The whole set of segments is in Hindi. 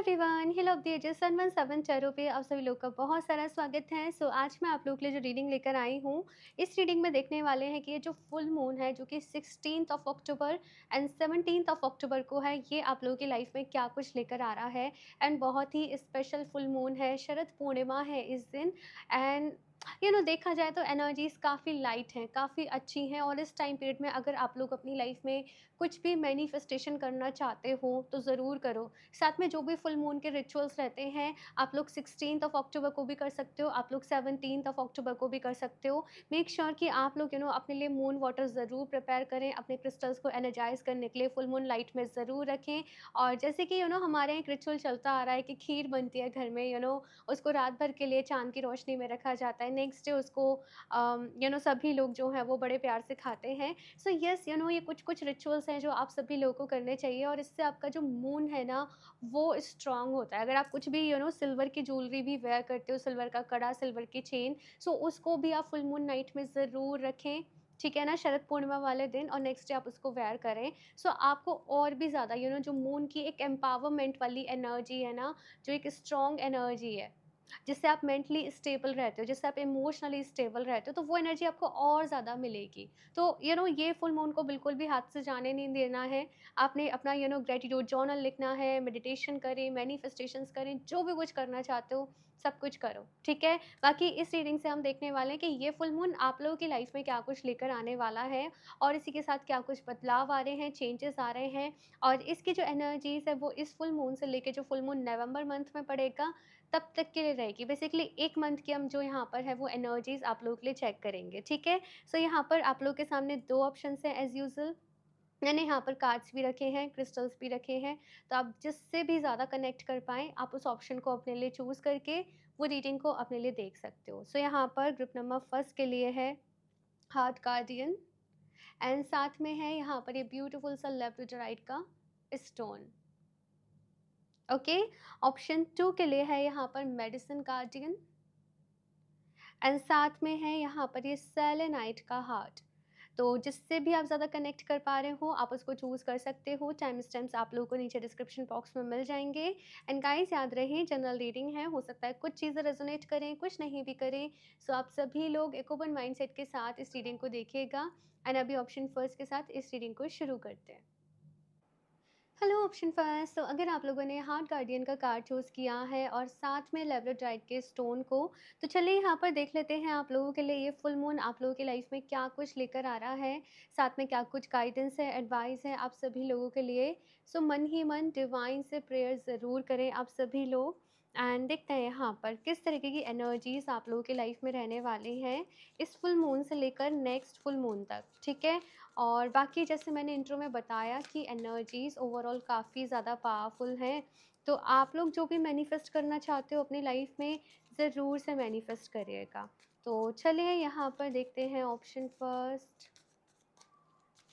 Everyone, hill of the ages 117 tarot पे आप सभी लोग का बहुत सारा स्वागत है। आज मैं आप लोग के लिए जो रीडिंग लेकर आई हूँ, इस रीडिंग में देखने वाले हैं कि ये जो फुल मून है जो कि 16th of October and 17th of October को है, ये आप लोगों की लाइफ में क्या कुछ लेकर आ रहा है। एंड बहुत ही स्पेशल फुल मून है, शरद पूर्णिमा है इस दिन। एंड देखा जाए तो एनर्जीज काफ़ी लाइट हैं, काफ़ी अच्छी हैं। और इस टाइम पीरियड में अगर आप लोग अपनी लाइफ में कुछ भी मैनिफेस्टेशन करना चाहते हो तो ज़रूर करो। साथ में जो भी फुल मून के रिचुअल्स रहते हैं, आप लोग 16th ऑफ अक्टूबर को भी कर सकते हो, आप लोग 17th ऑफ अक्टूबर को भी कर सकते हो। मेक श्योर कि आप लोग अपने लिए मून वाटर ज़रूर प्रिपेयर करें, अपने क्रिस्टल्स को एनर्जाइज करने के लिए फुल मून लाइट में ज़रूर रखें। और जैसे कि हमारे यहाँ एक रिचुअल चलता आ रहा है कि खीर बनती है घर में, उसको रात भर के लिए चाँद की रोशनी में रखा जाता है। नेक्स्ट डे उसको सभी लोग जो हैं वो बड़े प्यार से खाते हैं। सो येस, ये कुछ रिचुअल्स हैं जो आप सभी लोगों को करने चाहिए, और इससे आपका जो मून है ना, वो स्ट्रॉन्ग होता है। अगर आप कुछ भी सिल्वर की ज्वेलरी भी वेयर करते हो, सिल्वर का कड़ा, सिल्वर की चेन, सो उसको भी आप फुल मून नाइट में ज़रूर रखें, ठीक है ना, शरद पूर्णिमा वाले दिन, और नेक्स्ट डे आप उसको वेयर करें। सो आपको और भी ज़्यादा जो मून की एक एम्पावरमेंट वाली एनर्जी है ना, जो एक स्ट्रॉन्ग एनर्जी है, जिससे आप मेंटली स्टेबल रहते हो, जिससे आप इमोशनली स्टेबल रहते हो, तो वो एनर्जी आपको और ज़्यादा मिलेगी। तो ये फुल मून को बिल्कुल भी हाथ से जाने नहीं देना है। आपने अपना ग्रैटिट्यूड जर्नल लिखना है, मेडिटेशन करें, मैनिफेस्टेशंस करें, जो भी कुछ करना चाहते हो सब कुछ करो, ठीक है। बाकी इस रीडिंग से हम देखने वाले हैं कि ये फुल मून आप लोगों की लाइफ में क्या कुछ लेकर आने वाला है, और इसी के साथ क्या कुछ बदलाव आ रहे हैं, चेंजेस आ रहे हैं। और इसकी जो एनर्जीज है वो इस फुल मून से लेके जो फुल मून नवंबर मंथ में पड़ेगा तब तक के लिए रहेगी। बेसिकली 1 मंथ की हम जो यहाँ पर है वो एनर्जीज़ आप लोगों के लिए चेक करेंगे, ठीक है? यहाँ पर आप लोगों के सामने 2 ऑप्शंस हैं एज़ यूजुअल। मैंने यहाँ पर कार्ड्स भी रखे हैं, क्रिस्टल्स भी रखे हैं, तो आप जिससे भी ज़्यादा कनेक्ट कर पाएँ, आप उस ऑप्शन को अपने लिए चूज़ करके वो रीडिंग को अपने लिए देख सकते हो। यहाँ पर ग्रुप नंबर फर्स्ट के लिए है हार्ट गार्डियन, एंड साथ में है यहाँ पर ये ब्यूटीफुल सा लैब्राडोराइट का स्टोन। ओके, ऑप्शन 2 के लिए है यहाँ पर मेडिसिन गार्डियन, एंड साथ में है यहाँ पर ये सेलेनाइट का हार्ट। तो जिससे भी आप ज़्यादा कनेक्ट कर पा रहे हो आप उसको चूज़ कर सकते हो। टाइम स्टैम्प्स आप लोगों को नीचे डिस्क्रिप्शन बॉक्स में मिल जाएंगे। एंड गाइस, याद रहे जनरल रीडिंग है, हो सकता है कुछ चीज़ें रेजोनेट करें, कुछ नहीं भी करें। आप सभी लोग एक ओपन माइंडसेट के साथ इस रीडिंग को देखिएगा। एंड अभी ऑप्शन फर्स्ट के साथ इस रीडिंग को शुरू करते हैं। हेलो ऑप्शन फर्स्ट, तो अगर आप लोगों ने हार्ट गार्डियन का कार्ड चूज़ किया है और साथ में लेब्राडाइट के स्टोन को, तो चलिए यहाँ पर देख लेते हैं आप लोगों के लिए ये फुल मून आप लोगों की लाइफ में क्या कुछ लेकर आ रहा है, साथ में क्या कुछ गाइडेंस है, एडवाइस है आप सभी लोगों के लिए। मन ही मन डिवाइन से प्रेयर ज़रूर करें आप सभी लोग। एंड देखते हैं यहाँ पर किस तरीके की एनर्जीज आप लोगों की लाइफ में रहने वाली हैं इस फुल मून से लेकर नेक्स्ट फुल मून तक, ठीक है। और बाकी जैसे मैंने इंट्रो में बताया कि एनर्जीज़ ओवरऑल काफ़ी ज़्यादा पावरफुल हैं, तो आप लोग जो भी मैनिफेस्ट करना चाहते हो अपनी लाइफ में ज़रूर से मैनिफेस्ट करिएगा। तो चलिए यहाँ पर देखते हैं option first.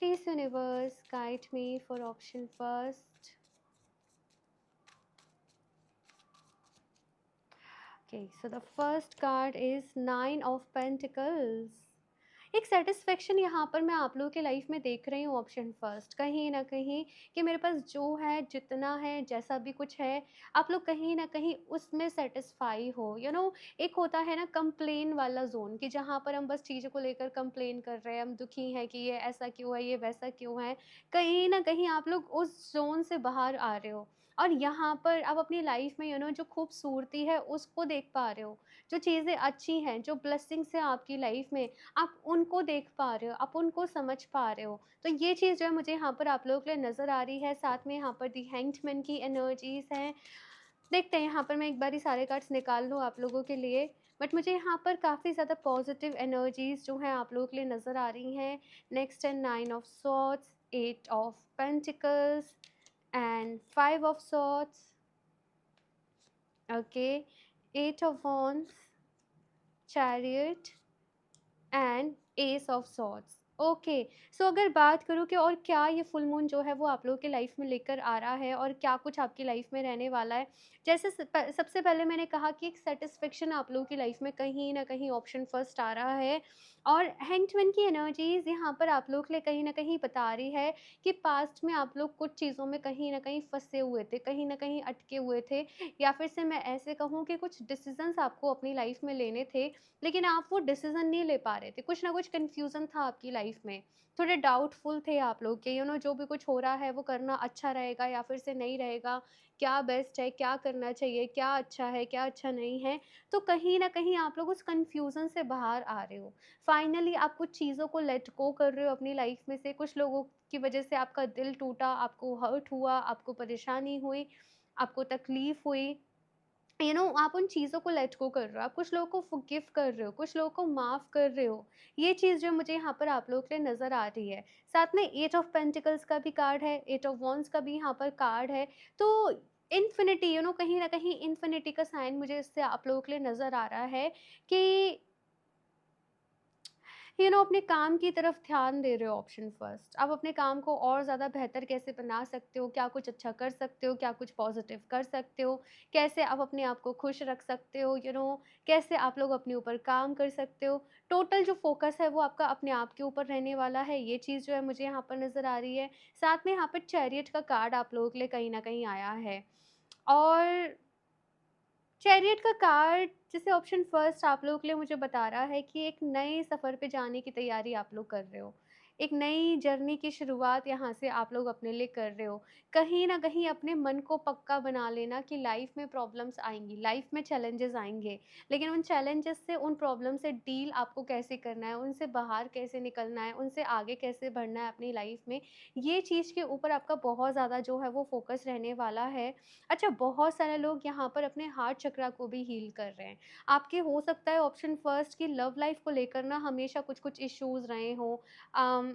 Please universe guide me for option first. Okay, so the first card is 9 of pentacles. एक सैटिस्फैक्शन यहाँ पर मैं आप लोगों के लाइफ में देख रही हूँ ऑप्शन फर्स्ट, कहीं ना कहीं कि मेरे पास जो है, जितना है, जैसा भी कुछ है, आप लोग कहीं ना कहीं उसमें सेटिस्फाई हो। एक होता है ना कंप्लेन वाला जोन, कि जहाँ पर हम बस चीज़ों को लेकर कंप्लेन कर रहे हैं, हम दुखी हैं कि ये ऐसा क्यों है, ये वैसा क्यों है। कहीं ना कहीं आप लोग उस जोन से बाहर आ रहे हो, और यहाँ पर आप अपनी लाइफ में जो खूबसूरती है उसको देख पा रहे हो, जो चीज़ें अच्छी हैं, जो ब्लेसिंग्स है आपकी लाइफ में, आप उनको देख पा रहे हो, आप उनको समझ पा रहे हो। तो ये चीज़ जो है मुझे यहाँ पर आप लोगों के लिए नज़र आ रही है। साथ में यहाँ पर दी हैंग्ड की एनर्जीज़ हैं। देखते हैं यहाँ पर मैं एक बारी सारे कार्ड्स निकाल लूँ आप लोगों के लिए, बट मुझे यहाँ पर काफ़ी ज़्यादा पॉजिटिव एनर्जीज़ जो हैं आप लोगों के लिए नज़र आ रही हैं। नेक्स्ट है 9 of swords, 8 of pentacles and 5 of swords, okay, 8 of wands, chariot and ace of swords. Okay. So अगर बात करूँ कि और क्या ये फुल मून जो है वो आप लोगों की लाइफ में लेकर आ रहा है और क्या कुछ आपकी लाइफ में रहने वाला है? जैसे सबसे पहले मैंने कहा कि एक सैटिस्फैक्शन आप लोगों की लाइफ में कहीं न कहीं ऑप्शन फर्स्ट आ रहा है और हैंगमैन की एनर्जीज़ यहाँ पर आप लोग के लिए कहीं न कहीं बता रही है कि पास्ट में आप लोग कुछ चीज़ों में कहीं न कहीं फँसे हुए थे, कहीं न कहीं अटके हुए थे, या फिर से मैं ऐसे कहूँ कि कुछ डिसीज़न्स आपको अपनी लाइफ में लेने थे, लेकिन आप वो डिसीज़न नहीं ले पा रहे थे। कुछ ना कुछ कन्फ्यूज़न था आपकी लाइफ में। थोड़े डाउटफुल थे आप लोग कि जो भी कुछ हो रहा है वो करना अच्छा रहेगा या फिर से नहीं रहेगा, क्या बेस्ट है, क्या करना चाहिए, क्या अच्छा है, क्या अच्छा नहीं है। तो कहीं न कहीं आप लोग उस कन्फ्यूज़न से बाहर आ रहे हो। फाइनली आप कुछ चीज़ों को लेट गो कर रहे हो अपनी लाइफ में से, कुछ लोगों की वजह से आपका दिल टूटा, आपको हर्ट हुआ, आपको परेशानी हुई, आपको तकलीफ़ हुई। आप उन चीज़ों को लेट गो कर रहे हो, आप कुछ लोगों को फ़ॉरगिव कर रहे हो, कुछ लोगों को माफ़ कर रहे हो। ये चीज़ जो मुझे यहाँ पर आप लोगों के लिए नज़र आ रही है। साथ में एट ऑफ पेंटिकल्स का भी कार्ड है, एट ऑफ वांड्स का भी यहाँ पर कार्ड है। तो इन्फिनिटी, कहीं न कहीं इन्फिनिटी का साइन मुझे इससे आप लोगों के लिए नज़र आ रहा है कि अपने काम की तरफ ध्यान दे रहे हो ऑप्शन फर्स्ट। आप अपने काम को और ज़्यादा बेहतर कैसे बना सकते हो, क्या कुछ अच्छा कर सकते हो, क्या कुछ पॉज़िटिव कर सकते हो, कैसे आप अपने आप को खुश रख सकते हो, कैसे आप लोग अपने ऊपर काम कर सकते हो। टोटल जो फ़ोकस है वो आपका अपने आप के ऊपर रहने वाला है, ये चीज़ जो है मुझे यहाँ पर नज़र आ रही है। साथ में यहाँ पर चैरियट का कार्ड आप लोगों के लिए कहीं न कहीं आया है। और चैरियट का कार्ड जैसे ऑप्शन फर्स्ट आप लोगों के लिए मुझे बता रहा है कि एक नए सफ़र पे जाने की तैयारी आप लोग कर रहे हो। एक नई जर्नी की शुरुआत यहाँ से आप लोग अपने लिए कर रहे हो। कहीं न कहीं अपने मन को पक्का बना लेना कि लाइफ़ में प्रॉब्लम्स आएँगी, लाइफ़ में चैलेंजेज़ आएँगे, लेकिन उन चैलेंजेज़ से, उन प्रॉब्लम से डील आपको कैसे करना है, उनसे बाहर कैसे निकलना है, उनसे आगे कैसे बढ़ना है अपनी लाइफ़ में, ये चीज़ के ऊपर आपका बहुत ज़्यादा जो है वो फ़ोकस रहने वाला है। अच्छा, बहुत सारे लोग यहाँ पर अपने हार्ट चक्रा को भी हील कर रहे हैं। आपके हो सकता है ऑप्शन फर्स्ट की लव लाइफ को लेकर ना हमेशा कुछ-कुछ इश्यूज़ रहे हों। अम,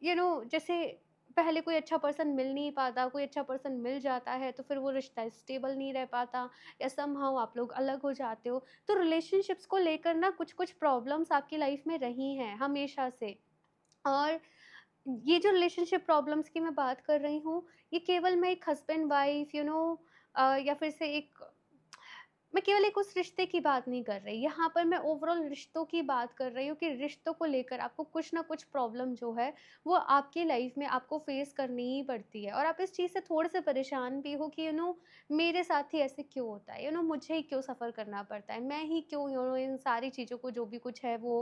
जैसे पहले कोई अच्छा पर्सन मिल नहीं पाता, कोई अच्छा पर्सन मिल जाता है तो फिर वो रिश्ता स्टेबल नहीं रह पाता या समहाउ आप लोग अलग हो जाते हो। तो रिलेशनशिप्स को लेकर ना कुछ-कुछ प्रॉब्लम्स आपकी लाइफ में रही हैं हमेशा से। और ये जो रिलेशनशिप प्रॉब्लम्स की मैं बात कर रही हूँ, ये केवल मैं एक हस्बैंड वाइफ या फिर से एक मैं केवल एक उस रिश्ते की बात नहीं कर रही, यहाँ पर मैं ओवरऑल रिश्तों की बात कर रही हूँ कि रिश्तों को लेकर आपको कुछ ना कुछ प्रॉब्लम जो है, वो आपकी लाइफ में आपको फेस करनी ही पड़ती है और आप इस चीज़ से थोड़े-से परेशान भी हो कि मेरे साथ ही ऐसे क्यों होता है? मुझे ही क्यों सफ़र करना पड़ता है? मैं ही क्यों इन सारी चीज़ों को जो भी कुछ है वो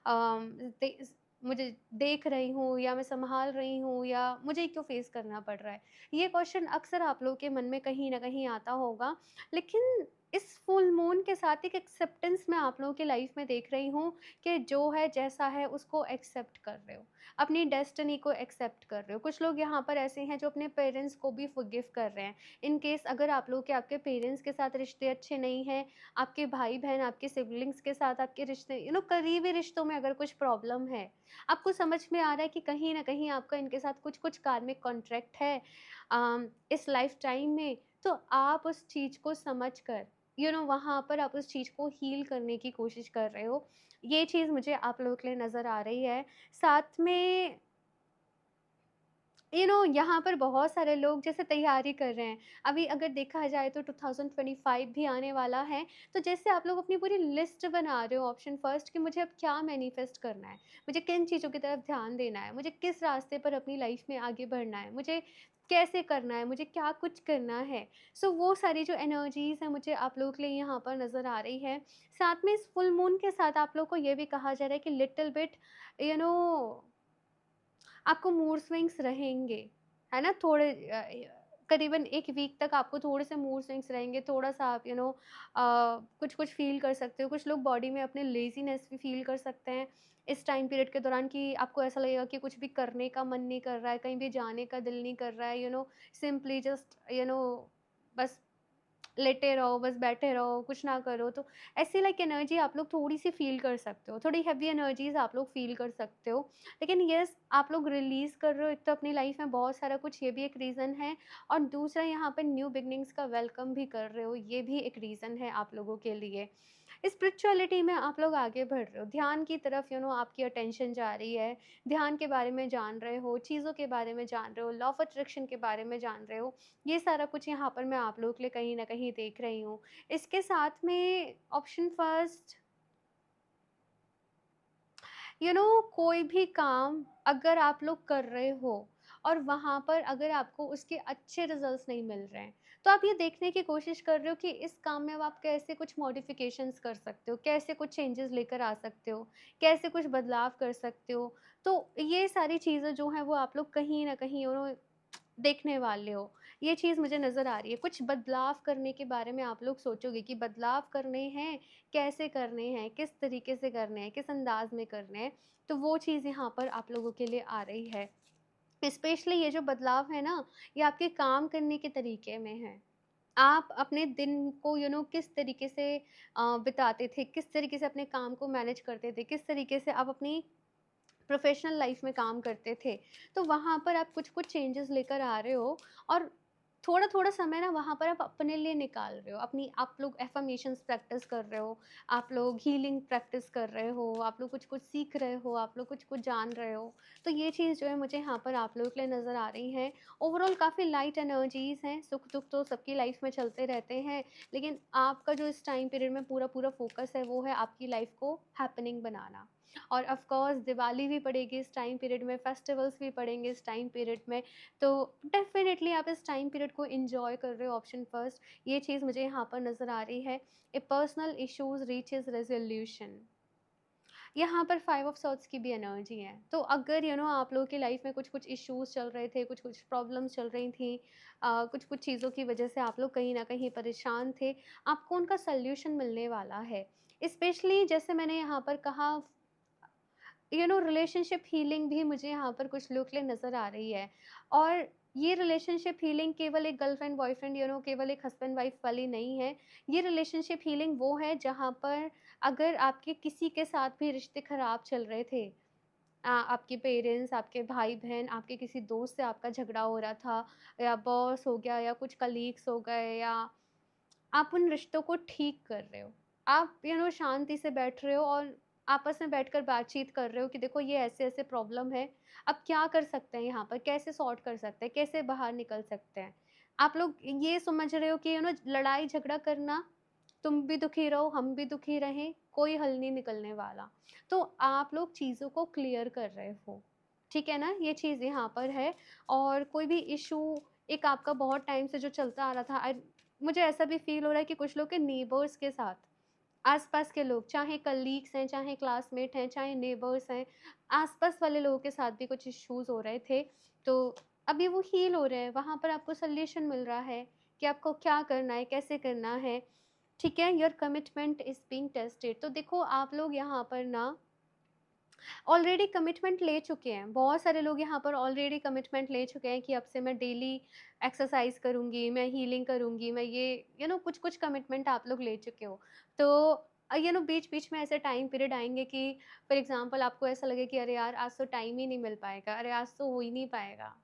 अम, दे मुझे देख रही हूँ या मैं सँभाल रही हूँ या मुझे ही क्यों फेस करना पड़ रहा है? ये क्वेश्चन अक्सर आप लोगों के मन में कहीं न कहीं आता होगा। लेकिन इस फुल मून के साथ एक एक्सेप्टेंस मैं आप लोगों की लाइफ में देख रही हूँ कि जो है जैसा है उसको एक्सेप्ट कर रहे हो, अपनी डेस्टिनी को एक्सेप्ट कर रहे हो। कुछ लोग यहाँ पर ऐसे हैं जो अपने पेरेंट्स को भी फॉरगिव कर रहे हैं। इन केस अगर आप लोग के आपके पेरेंट्स के साथ रिश्ते अच्छे नहीं हैं, आपके भाई-बहन, आपके सिबलिंग्स के साथ आपके रिश्ते करीबी रिश्तों में अगर कुछ प्रॉब्लम है, आपको समझ में आ रहा है कि कहीं न कहीं आपका इनके साथ कुछ-कुछ कार्मिक कॉन्ट्रैक्ट है इस लाइफ टाइम में, तो आप उस चीज़ को समझकर वहाँ पर आप उस चीज़ को हील करने की कोशिश कर रहे हो। ये चीज़ मुझे आप लोगों के लिए नज़र आ रही है। साथ में यहाँ पर बहुत सारे लोग जैसे तैयारी कर रहे हैं। अभी अगर देखा जाए तो 2025 भी आने वाला है, तो जैसे आप लोग अपनी पूरी लिस्ट बना रहे हो ऑप्शन फर्स्ट कि मुझे अब क्या मैनिफेस्ट करना है, मुझे किन चीज़ों की तरफ ध्यान देना है, मुझे किस रास्ते पर अपनी लाइफ में आगे बढ़ना है, मुझे कैसे करना है, मुझे क्या कुछ करना है। सो वो सारी जो एनर्जीज़ हैं मुझे आप लोगों के लिए यहाँ पर नज़र आ रही है। साथ में इस फुल मून के साथ आप लोग को ये भी कहा जा रहा है कि लिटिल बिट यू नो आपको मूड स्विंग्स रहेंगे, है ना? करीबन 1 वीक तक आपको थोड़े से मूड स्विंग्स रहेंगे, थोड़ा-सा आप कुछ-कुछ फ़ील कर सकते हो। कुछ लोग बॉडी में अपने लेज़ीनेस भी फ़ील कर सकते हैं इस टाइम पीरियड के दौरान कि आपको ऐसा लगेगा कि कुछ भी करने का मन नहीं कर रहा है, कहीं भी जाने का दिल नहीं कर रहा है, सिंपली जस्ट बस लेटे रहो, बस बैठे रहो, कुछ ना करो। तो ऐसी लाइक एनर्जी आप लोग थोड़ी-सी फ़ील कर सकते हो, थोड़ी हेवी एनर्जीज़ आप लोग फ़ील कर सकते हो। लेकिन येस, आप लोग रिलीज़ कर रहे हो, एक तो अपनी लाइफ़ में बहुत सारा कुछ, ये भी एक रीज़न है, और दूसरा यहाँ पे न्यू बिगिनिंग्स का वेलकम भी कर रहे हो, ये भी एक रीज़न है आप लोगों के लिए। स्पिरिचुअलिटी में आप लोग आगे बढ़ रहे हो, ध्यान की तरफ आपकी अटेंशन जा रही है, ध्यान के बारे में जान रहे हो, चीज़ों के बारे में जान रहे हो, लॉ ऑफ अट्रैक्शन के बारे में जान रहे हो। ये सारा कुछ यहाँ पर मैं आप लोगों के लिए कहीं न कहीं देख रही हूँ। इसके साथ में ऑप्शन फर्स्ट, कोई भी काम अगर आप लोग कर रहे हो और वहाँ पर अगर आपको उसके अच्छे रिजल्ट्स नहीं मिल रहे हैं, तो आप ये देखने की कोशिश कर रहे हो कि इस काम में अब आप कैसे कुछ मॉडिफिकेशंस कर सकते हो, कैसे कुछ चेंजेस लेकर आ सकते हो, कैसे कुछ बदलाव कर सकते हो। तो ये सारी चीज़ें जो हैं वो आप लोग कहीं न कहीं देखने वाले हो। ये चीज़ मुझे नज़र आ रही है। कुछ बदलाव करने के बारे में आप लोग सोचोगे कि बदलाव करने हैं, कैसे करने हैं, किस तरीके से करने हैं, किस अंदाज़ में करने हैं। तो वो चीज़ यहाँ पर आप लोगों के लिए आ रही है। स्पेशली ये जो बदलाव है ना, ये आपके काम करने के तरीके में है। आप अपने दिन को किस तरीके से बिताते थे, किस तरीके से अपने काम को मैनेज करते थे, किस तरीके से आप अपनी प्रोफ़ेशनल लाइफ़ में काम करते थे। तो वहाँ पर आप कुछ-कुछ चेंजेस लेकर आ रहे हो, और थोड़ा-थोड़ा समय ना वहाँ पर आप अपने लिए निकाल रहे हो। अपनी आप लोग अफ़र्मेशंस प्रैक्टिस कर रहे हो, आप लोग हीलिंग प्रैक्टिस कर रहे हो, आप लोग कुछ-कुछ सीख रहे हो, आप लोग कुछ-कुछ जान रहे हो। तो ये चीज़ जो है मुझे यहाँ पर आप लोगों के लिए नज़र आ रही है। ओवरऑल काफ़ी लाइट एनर्जीज़ हैं, सुख-दुःख तो सबकी लाइफ़ में चलते रहते हैं, लेकिन आपका जो इस टाइम पीरियड में पूरा-पूरा फ़ोकस है वो है आपकी लाइफ़ को हैपनिंग बनाना। और ऑफ कोर्स दिवाली भी पड़ेगी इस टाइम पीरियड में, फेस्टिवल्स भी पड़ेंगे इस टाइम पीरियड में, तो डेफ़िनेटली आप इस टाइम पीरियड को एन्जॉय कर रहे हो, ऑप्शन फर्स्ट, ये चीज़ मुझे यहाँ पर नज़र आ रही है। ए पर्सनल इश्यूज़ रीचेज़ रेज़ोल्यूशन, यहाँ पर 5 ऑफ सॉर्ड्स की भी एनर्जी है। तो अगर आप लोगों की लाइफ़ में कुछ-कुछ इश्यूज़ चल रहे थे, कुछ-कुछ प्रॉब्लम्स चल रही थी, कुछ-कुछ चीज़ों की वजह से आप लोग कहीं न कहीं परेशान थे, आपको उनका सॉल्यूशन मिलने वाला है। स्पेशली जैसे मैंने यहाँ पर कहा, रिलेशनशिप हीलिंग भी मुझे यहाँ पर कुछ लोग के लिए नज़र आ रही है, और ये रिलेशनशिप हीलिंग केवल एक गर्लफ्रेंड बॉयफ्रेंड केवल एक हस्बैंड वाइफ वाली नहीं है। ये रिलेशनशिप हीलिंग वो है जहाँ पर अगर आपके किसी के साथ भी रिश्ते खराब चल रहे थे, आपके पेरेंट्स, आपके भाई-बहन, आपके किसी दोस्त से आपका झगड़ा हो रहा था, या बॉस हो गया, या कुछ कलीग्स हो गए, या आप उन रिश्तों को ठीक कर रहे हो। आप शांति से बैठ रहे हो और आपस में बैठकर बातचीत कर रहे हो कि देखो ये ऐसे-ऐसे प्रॉब्लम है, अब क्या कर सकते हैं यहाँ पर, कैसे सॉर्ट कर सकते हैं, कैसे बाहर निकल सकते हैं। आप लोग ये समझ रहे हो कि लड़ाई झगड़ा करना, तुम भी दुखी रहो, हम भी दुखी रहें, कोई हल नहीं निकलने वाला। तो आप लोग चीज़ों को क्लियर कर रहे हो, ठीक है ना? ये चीज़ यहाँ पर है, और कोई भी इश्यू एक आपका बहुत टाइम से जो चलता आ रहा था, मुझे ऐसा भी फ़ील हो रहा है कि कुछ लोग के नेबर्स के साथ, आस-पास के लोग, चाहे कलीग्स हैं, चाहे क्लासमेट हैं, चाहे नेबर्स हैं, आस-पास वाले लोगों के साथ भी कुछ इश्यूज़ हो रहे थे, तो अभी वो हील हो रहे हैं। वहाँ पर आपको सॉल्यूशन मिल रहा है कि आपको क्या करना है, कैसे करना है, ठीक है? Your commitment is being tested. तो देखो आप लोग यहाँ पर ना ऑलरेडी कमिटमेंट ले चुके हैं। बहुत सारे लोग यहाँ पर ऑलरेडी कमिटमेंट ले चुके हैं कि अब से मैं डेली एक्सरसाइज़ करूँगी, मैं हीलिंग करूँगी, मैं ये कुछ-कुछ कमिटमेंट आप लोग ले चुके हो। तो बीच-बीच में ऐसे टाइम पीरियड आएँगे कि फॉर एग्ज़ाम्पल आपको ऐसा लगे कि अरे यार! आज तो टाइम ही नहीं मिल पाएगा, अरे आज तो हो ही नहीं पाएगा।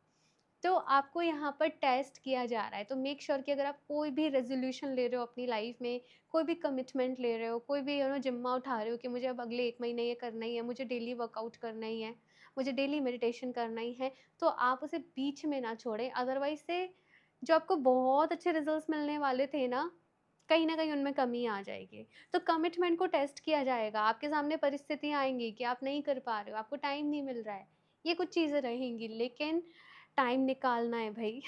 तो आपको यहाँ पर टेस्ट किया जा रहा है, तो मेक श्योर कि अगर आप कोई भी रेज़ोल्यूशन ले रहे हो अपनी लाइफ़ में, कोई भी कमिटमेंट ले रहे हो, कोई भी ज़िम्मा उठा रहे हो कि मुझे अब अगले 1 महीने ये करना ही है, मुझे डेली वर्कआउट करना ही है, मुझे डेली मेडिटेशन करना ही है, तो आप उसे बीच में ना छोड़ें। अदरवाइज़ से जो आपको बहुत अच्छे रिज़ल्ट्स मिलने वाले थे ना, कहीं न कहीं उनमें कमी आ जाएगी। तो कमिटमेंट को टेस्ट किया जाएगा, आपके सामने परिस्थितियाँ आएँगी कि आप नहीं कर पा रहे हो, आपको टाइम नहीं मिल रहा है, ये कुछ चीज़ें रहेंगी, लेकिन टाइम निकालना है भई।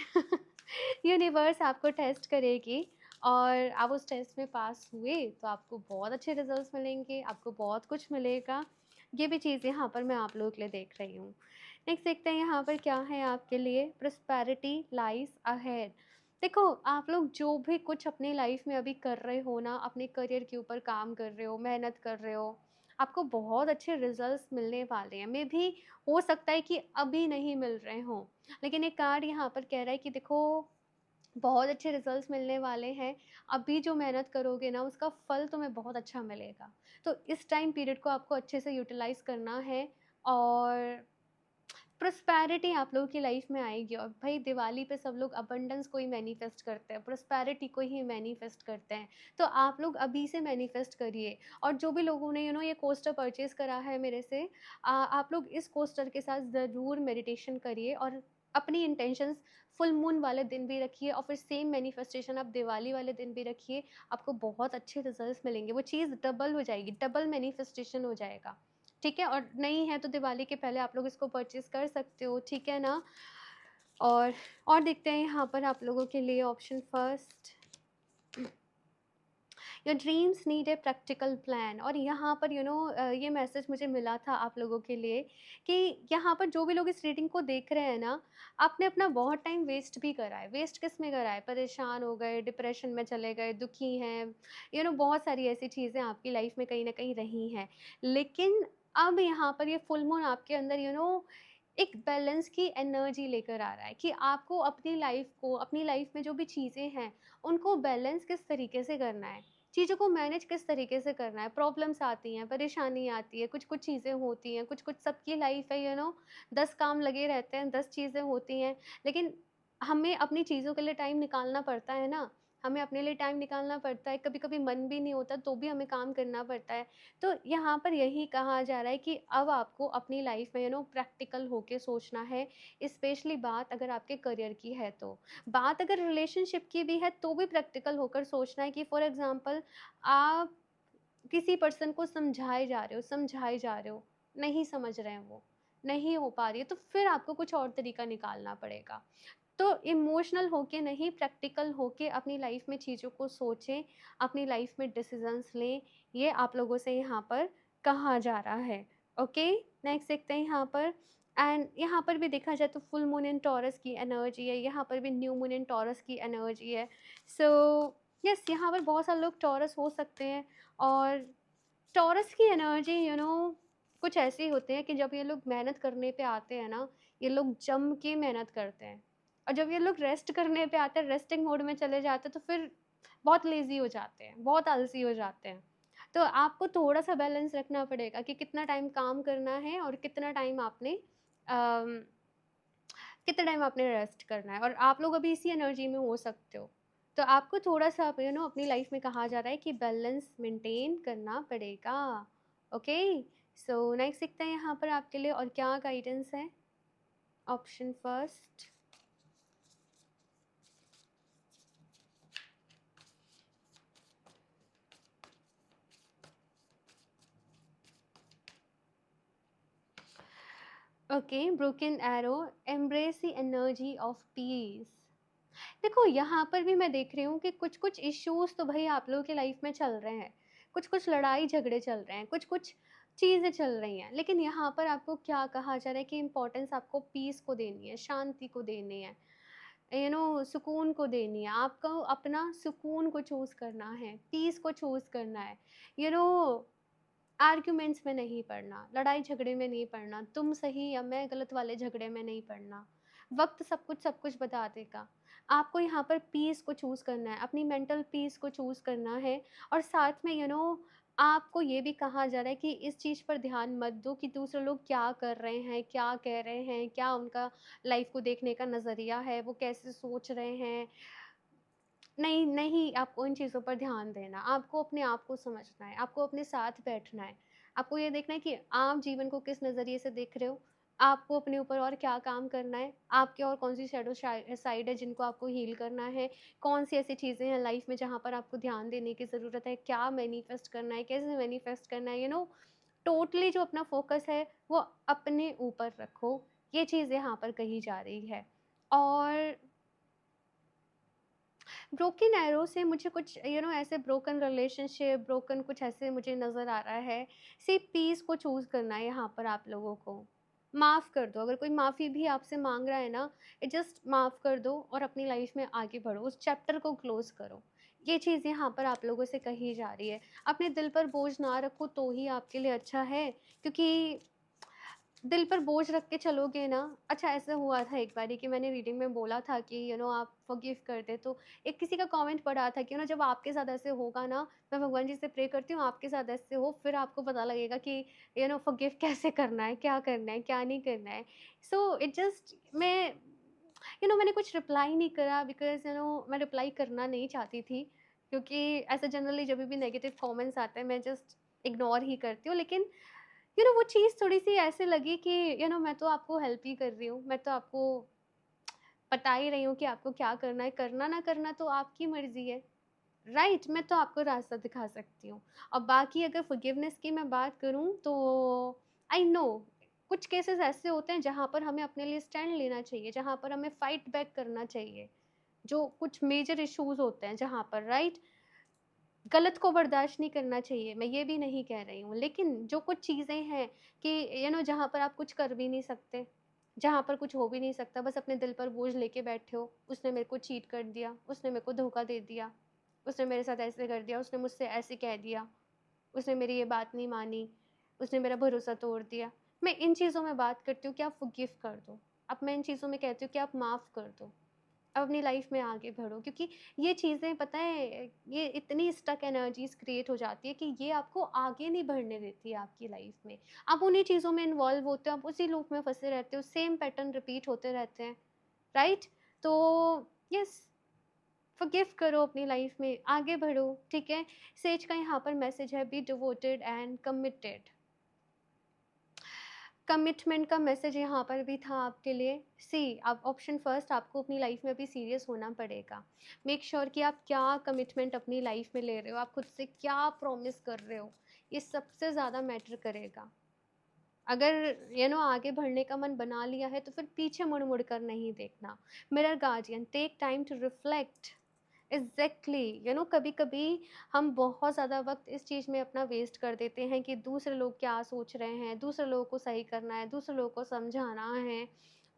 यूनिवर्स आपको टेस्ट करेगी, और आप उस टेस्ट में पास हुए तो आपको बहुत अच्छे रिजल्ट्स मिलेंगे, आपको बहुत कुछ मिलेगा। ये भी चीज़ यहाँ पर मैं आप लोगों के लिए देख रही हूँ। नेक्स्ट देखते हैं यहाँ पर क्या है आपके लिए, प्रॉस्पेरिटी लाइज़ अहेड। देखो, आप लोग जो भी कुछ अपनी लाइफ़ में अभी कर रहे हो ना, अपने करियर के ऊपर काम कर रहे हो, मेहनत कर रहे हो, आपको बहुत अच्छे रिजल्ट्स मिलने वाले हैं। मेबी हो सकता है कि अभी नहीं मिल रहे हों, लेकिन एक कार्ड यहाँ पर कह रहा है कि देखो, बहुत अच्छे रिजल्ट्स मिलने वाले हैं। अभी जो मेहनत करोगे ना उसका फल तुम्हें बहुत अच्छा मिलेगा। तो इस टाइम पीरियड को आपको अच्छे से यूटिलाइज़ करना है और प्रोस्पैरिटी आप लोगों की लाइफ में आएगी। और भाई दिवाली पे सब लोग अबंडेंस को ही मैनिफेस्ट करते हैं, प्रोस्पैरिटी को ही मैनिफेस्ट करते हैं। तो आप लोग अभी से मैनिफेस्ट करिए। और जो भी लोगों ने ये कोस्टर परचेज़ करा है मेरे से, आप लोग इस कोस्टर के साथ ज़रूर मेडिटेशन करिए और अपनी इंटेंशंस फुल मून वाले दिन भी रखिए और फिर सेम मैनिफेस्टेशन आप दिवाली वाले दिन भी रखिए। आपको बहुत अच्छे रिजल्ट्स मिलेंगे, वो चीज़ डबल हो जाएगी, डबल मैनिफेस्टेशन हो जाएगा। ठीक है? और नहीं है तो दिवाली के पहले आप लोग इसको परचेज़ कर सकते हो, ठीक है ना? और और देखते हैं यहाँ पर आप लोगों के लिए option first, your dreams need a practical plan. और यहाँ पर ये मैसेज मुझे मिला था आप लोगों के लिए कि यहाँ पर जो भी लोग इस रीडिंग को देख रहे हैं ना, आपने अपना बहुत टाइम वेस्ट भी करा है। वेस्ट किस में करा है? परेशान हो गए, डिप्रेशन में चले गए, दुखी हैं, बहुत सारी ऐसी चीज़ें आपकी लाइफ में कहीं न कहीं रही हैं। लेकिन अब यहाँ पर ये फुल मून आपके अंदर एक बैलेंस की एनर्जी लेकर आ रहा है कि आपको अपनी लाइफ में जो भी चीज़ें हैं, उनको बैलेंस किस तरीके से करना है, चीज़ों को मैनेज किस तरीके से करना है। प्रॉब्लम्स आती हैं, परेशानी आती है, कुछ-कुछ चीज़ें होती हैं, कुछ-कुछ सबकी लाइफ है 10 काम लगे रहते हैं, 10 चीज़ें होती हैं, लेकिन हमें अपनी चीज़ों के लिए टाइम निकालना पड़ता है ना, हमें अपने लिए टाइम निकालना पड़ता है, कभी-कभी मन भी नहीं होता तो भी हमें काम करना पड़ता है। तो यहाँ पर यही कहा जा रहा है कि अब आपको अपनी लाइफ में प्रैक्टिकल होके सोचना है, स्पेशली बात अगर आपके करियर की है तो। बात अगर रिलेशनशिप की भी है तो भी प्रैक्टिकल होकर सोचना है कि फॉर एग्ज़ाम्पल आप किसी पर्सन को समझाए जा रहे हो, नहीं समझ रहे हैं वो, नहीं हो पा रही है, तो फिर आपको कुछ और तरीका निकालना पड़ेगा। तो इमोशनल होके नहीं, प्रैक्टिकल होके अपनी लाइफ में चीज़ों को सोचें, अपनी लाइफ में डिसीज़न्स लें, ये आप लोगों से यहाँ पर कहा जा रहा है। ओके, नेक्स्ट देखते हैं यहाँ पर। एंड यहाँ पर भी देखा जाए तो फुल मून इन टॉरस की एनर्जी है, यहाँ पर भी न्यू मून इन टॉरस की एनर्जी है। सो यस, यहाँ पर बहुत सारे लोग टॉरस हो सकते हैं। और टॉरस की एनर्जी कुछ ऐसे होते हैं कि जब ये लोग मेहनत करने पे आते हैं ना, ये लोग जम के मेहनत करते हैं। और जब ये लोग रेस्ट करने पे आते हैं, रेस्टिंग मोड में चले जाते हैं, तो फिर बहुत लेज़ी हो जाते हैं, बहुत आलसी हो जाते हैं। तो आपको थोड़ा-सा बैलेंस रखना पड़ेगा कि कितना टाइम काम करना है और अम, कितना टाइम आपने रेस्ट करना है। और आप लोग अभी इसी एनर्जी में हो सकते हो। तो आपको थोड़ा-सा अपनी लाइफ में कहा जा रहा है कि बैलेंस मेंटेन करना पड़ेगा। ओके? सो नेक्स्ट देखते हैं यहाँ पर आपके लिए और क्या गाइडेंस है। Option first, okay, broken arrow, embrace the energy of peace. देखो यहाँ पर भी मैं देख रही हूँ कि कुछ-कुछ इश्यूज़ तो भई आप लोगों की लाइफ में चल रहे हैं। कुछ-कुछ लड़ाई झगड़े चल रहे हैं, कुछ-कुछ चीज़ें चल रही हैं। लेकिन यहाँ पर आपको क्या कहा जा रहा है कि इम्पोर्टेंस आपको पीस को देनी है, शांति को देनी है, सुकून को देनी है। आपको अपना सुकून को चूज़ करना है, पीस को चूज़ करना है। यू नो आर्ग्यूमेंट्स में नहीं पड़ना, लड़ाई झगड़े में नहीं पड़ना, तुम सही या मैं गलत वाले झगड़े में नहीं पड़ना। वक़्त सब कुछ बता देगा। आपको यहाँ पर पीस को चूज़ करना है, अपनी मेंटल पीस को चूज़ करना है। और साथ में आपको ये भी कहा जा रहा है कि इस चीज़ पर ध्यान मत दो कि दूसरे लोग क्या कर रहे हैं, क्या कह रहे हैं, क्या उनका लाइफ़ को देखने का नज़रिया है, वो कैसे सोच रहे हैं। नहीं, नहीं, आपको इन चीज़ों पर ध्यान देना, आपको अपने आप को समझना है, आपको अपने साथ बैठना है। आपको ये देखना है कि आप जीवन को किस नज़रिए से देख रहे हो, आपको अपने ऊपर और क्या काम करना है, आपकी और कौन-सी शैडो साइड है जिनको आपको हील करना है, कौन-सी ऐसी चीज़ें हैं लाइफ़ में जहाँ पर आपको ध्यान देने की ज़रूरत है, क्या मैनिफेस्ट करना है, कैसे मैनिफेस्ट करना है, टोटली जो अपना फ़ोकस है, वो अपने ऊपर रखो। ये चीज़ यहाँ पर कही जा रही है। और ब्रोकन एरो से मुझे कुछ ऐसे ब्रोकन रिलेशनशिप, ब्रोकन कुछ ऐसे मुझे नज़र आ रहा है। सिर्फ पीस को चूज़ करना है यहाँ पर आप लोगों को। माफ़ कर दो, अगर कोई माफ़ी भी आपसे माँग रहा है ना, जस्ट माफ़ कर दो और अपनी लाइफ़ में आगे बढ़ो, उस चैप्टर को क्लोज़ करो। ये चीज़ यहाँ पर आप लोगों से कही जा रही है। अपने दिल पर बोझ ना रखो तो ही आपके लिए अच्छा है, क्योंकि दिल पर बोझ रख के चलोगे ना। अच्छा, ऐसा हुआ था एक बारी कि मैंने रीडिंग में बोला था कि आप फ़ॉरगिव कर दें, तो एक किसी का कमेंट पढ़ा था कि जब आपके साथ ऐसे होगा ना, मैं भगवान जी से प्रे करती हूँ आपके साथ ऐसे हो, फिर आपको पता लगेगा कि फ़ॉरगिव कैसे करना है, क्या नहीं करना है। सो इट जस्ट मैं मैंने कुछ रिप्लाई नहीं करा, बिकॉज़ मैं रिप्लाई करना नहीं चाहती थी, क्योंकि ऐसा जनरली जभी भी नेगेटिव कमेंट्स आते हैं, मैं जस्ट इग्नोर ही करती हूँ। लेकिन वो चीज़ थोड़ी-सी ऐसे लगी कि मैं तो आपको हेल्प ही कर रही हूँ, मैं तो आपको बता ही रही हूँ कि आपको क्या करना है, करना ना करना तो आपकी मर्ज़ी है, राइट? मैं तो आपको रास्ता दिखा सकती हूँ। और बाकी अगर फ़ॉरगिवनेस की मैं बात करूँ तो आई नो कुछ केसेज़ ऐसे होते हैं जहाँ पर हमें अपने लिए स्टैंड लेना चाहिए, जहाँ पर हमें फाइट बैक करना चाहिए। जो कुछ मेजर इश्यूज़ होते हैं जहाँ पर, राइट? गलत को बर्दाश्त नहीं करना चाहिए, मैं ये भी नहीं कह रही हूँ। लेकिन जो कुछ चीज़ें हैं कि जहाँ पर आप कुछ कर भी नहीं सकते, जहाँ पर कुछ हो भी नहीं सकता, बस अपने दिल पर बोझ लेके बैठे हो, उसने मेरे को चीट कर दिया, उसने मेरे को धोखा दे दिया, उसने मेरे साथ ऐसे कर दिया, उसने मुझसे ऐसे कह दिया, उसने मेरी ये बात नहीं मानी, उसने मेरा भरोसा तोड़ दिया। मैं इन चीज़ों में बात करती हूँ कि आप फ़ॉरगिव कर दो। अब मैं इन चीज़ों में कहती हूँ कि आप माफ़ कर दो। अब अपनी लाइफ में आगे बढ़ो, क्योंकि ये चीज़ें पता है ये इतनी स्टक एनर्जीज़ क्रिएट हो जाती है कि ये आपको आगे नहीं बढ़ने देती है आपकी लाइफ में। आप उन्हीं चीज़ों में इन्वॉल्व होते हो, आप उसी लूप में फँसे रहते हो, सेम पैटर्न रिपीट होते रहते हैं, राइट? तो यस, फ़ॉरगिव करो अपनी लाइफ में, आगे बढ़ो, ठीक है? सेज का यहाँ पर मैसेज है, be devoted and committed. Commitment का मैसेज यहाँ पर भी था आपके लिए। सी, आप ऑप्शन फर्स्ट, आपको अपनी लाइफ में अभी सीरियस होना पड़ेगा। मेक श्योर कि आप क्या कमिटमेंट अपनी लाइफ में ले रहे हो, आप खुद से क्या प्रॉमिस कर रहे हो, ये सबसे ज़्यादा मैटर करेगा। अगर आगे बढ़ने का मन बना लिया है तो फिर पीछे मुड़ मुड़ कर नहीं देखना। Mirror guardian, take time to reflect. Exactly, कभी कभी हम बहुत ज़्यादा वक्त इस चीज़ में अपना वेस्ट कर देते हैं कि दूसरे लोग क्या सोच रहे हैं, दूसरे लोगों को सही करना है, दूसरे लोगों को समझाना है,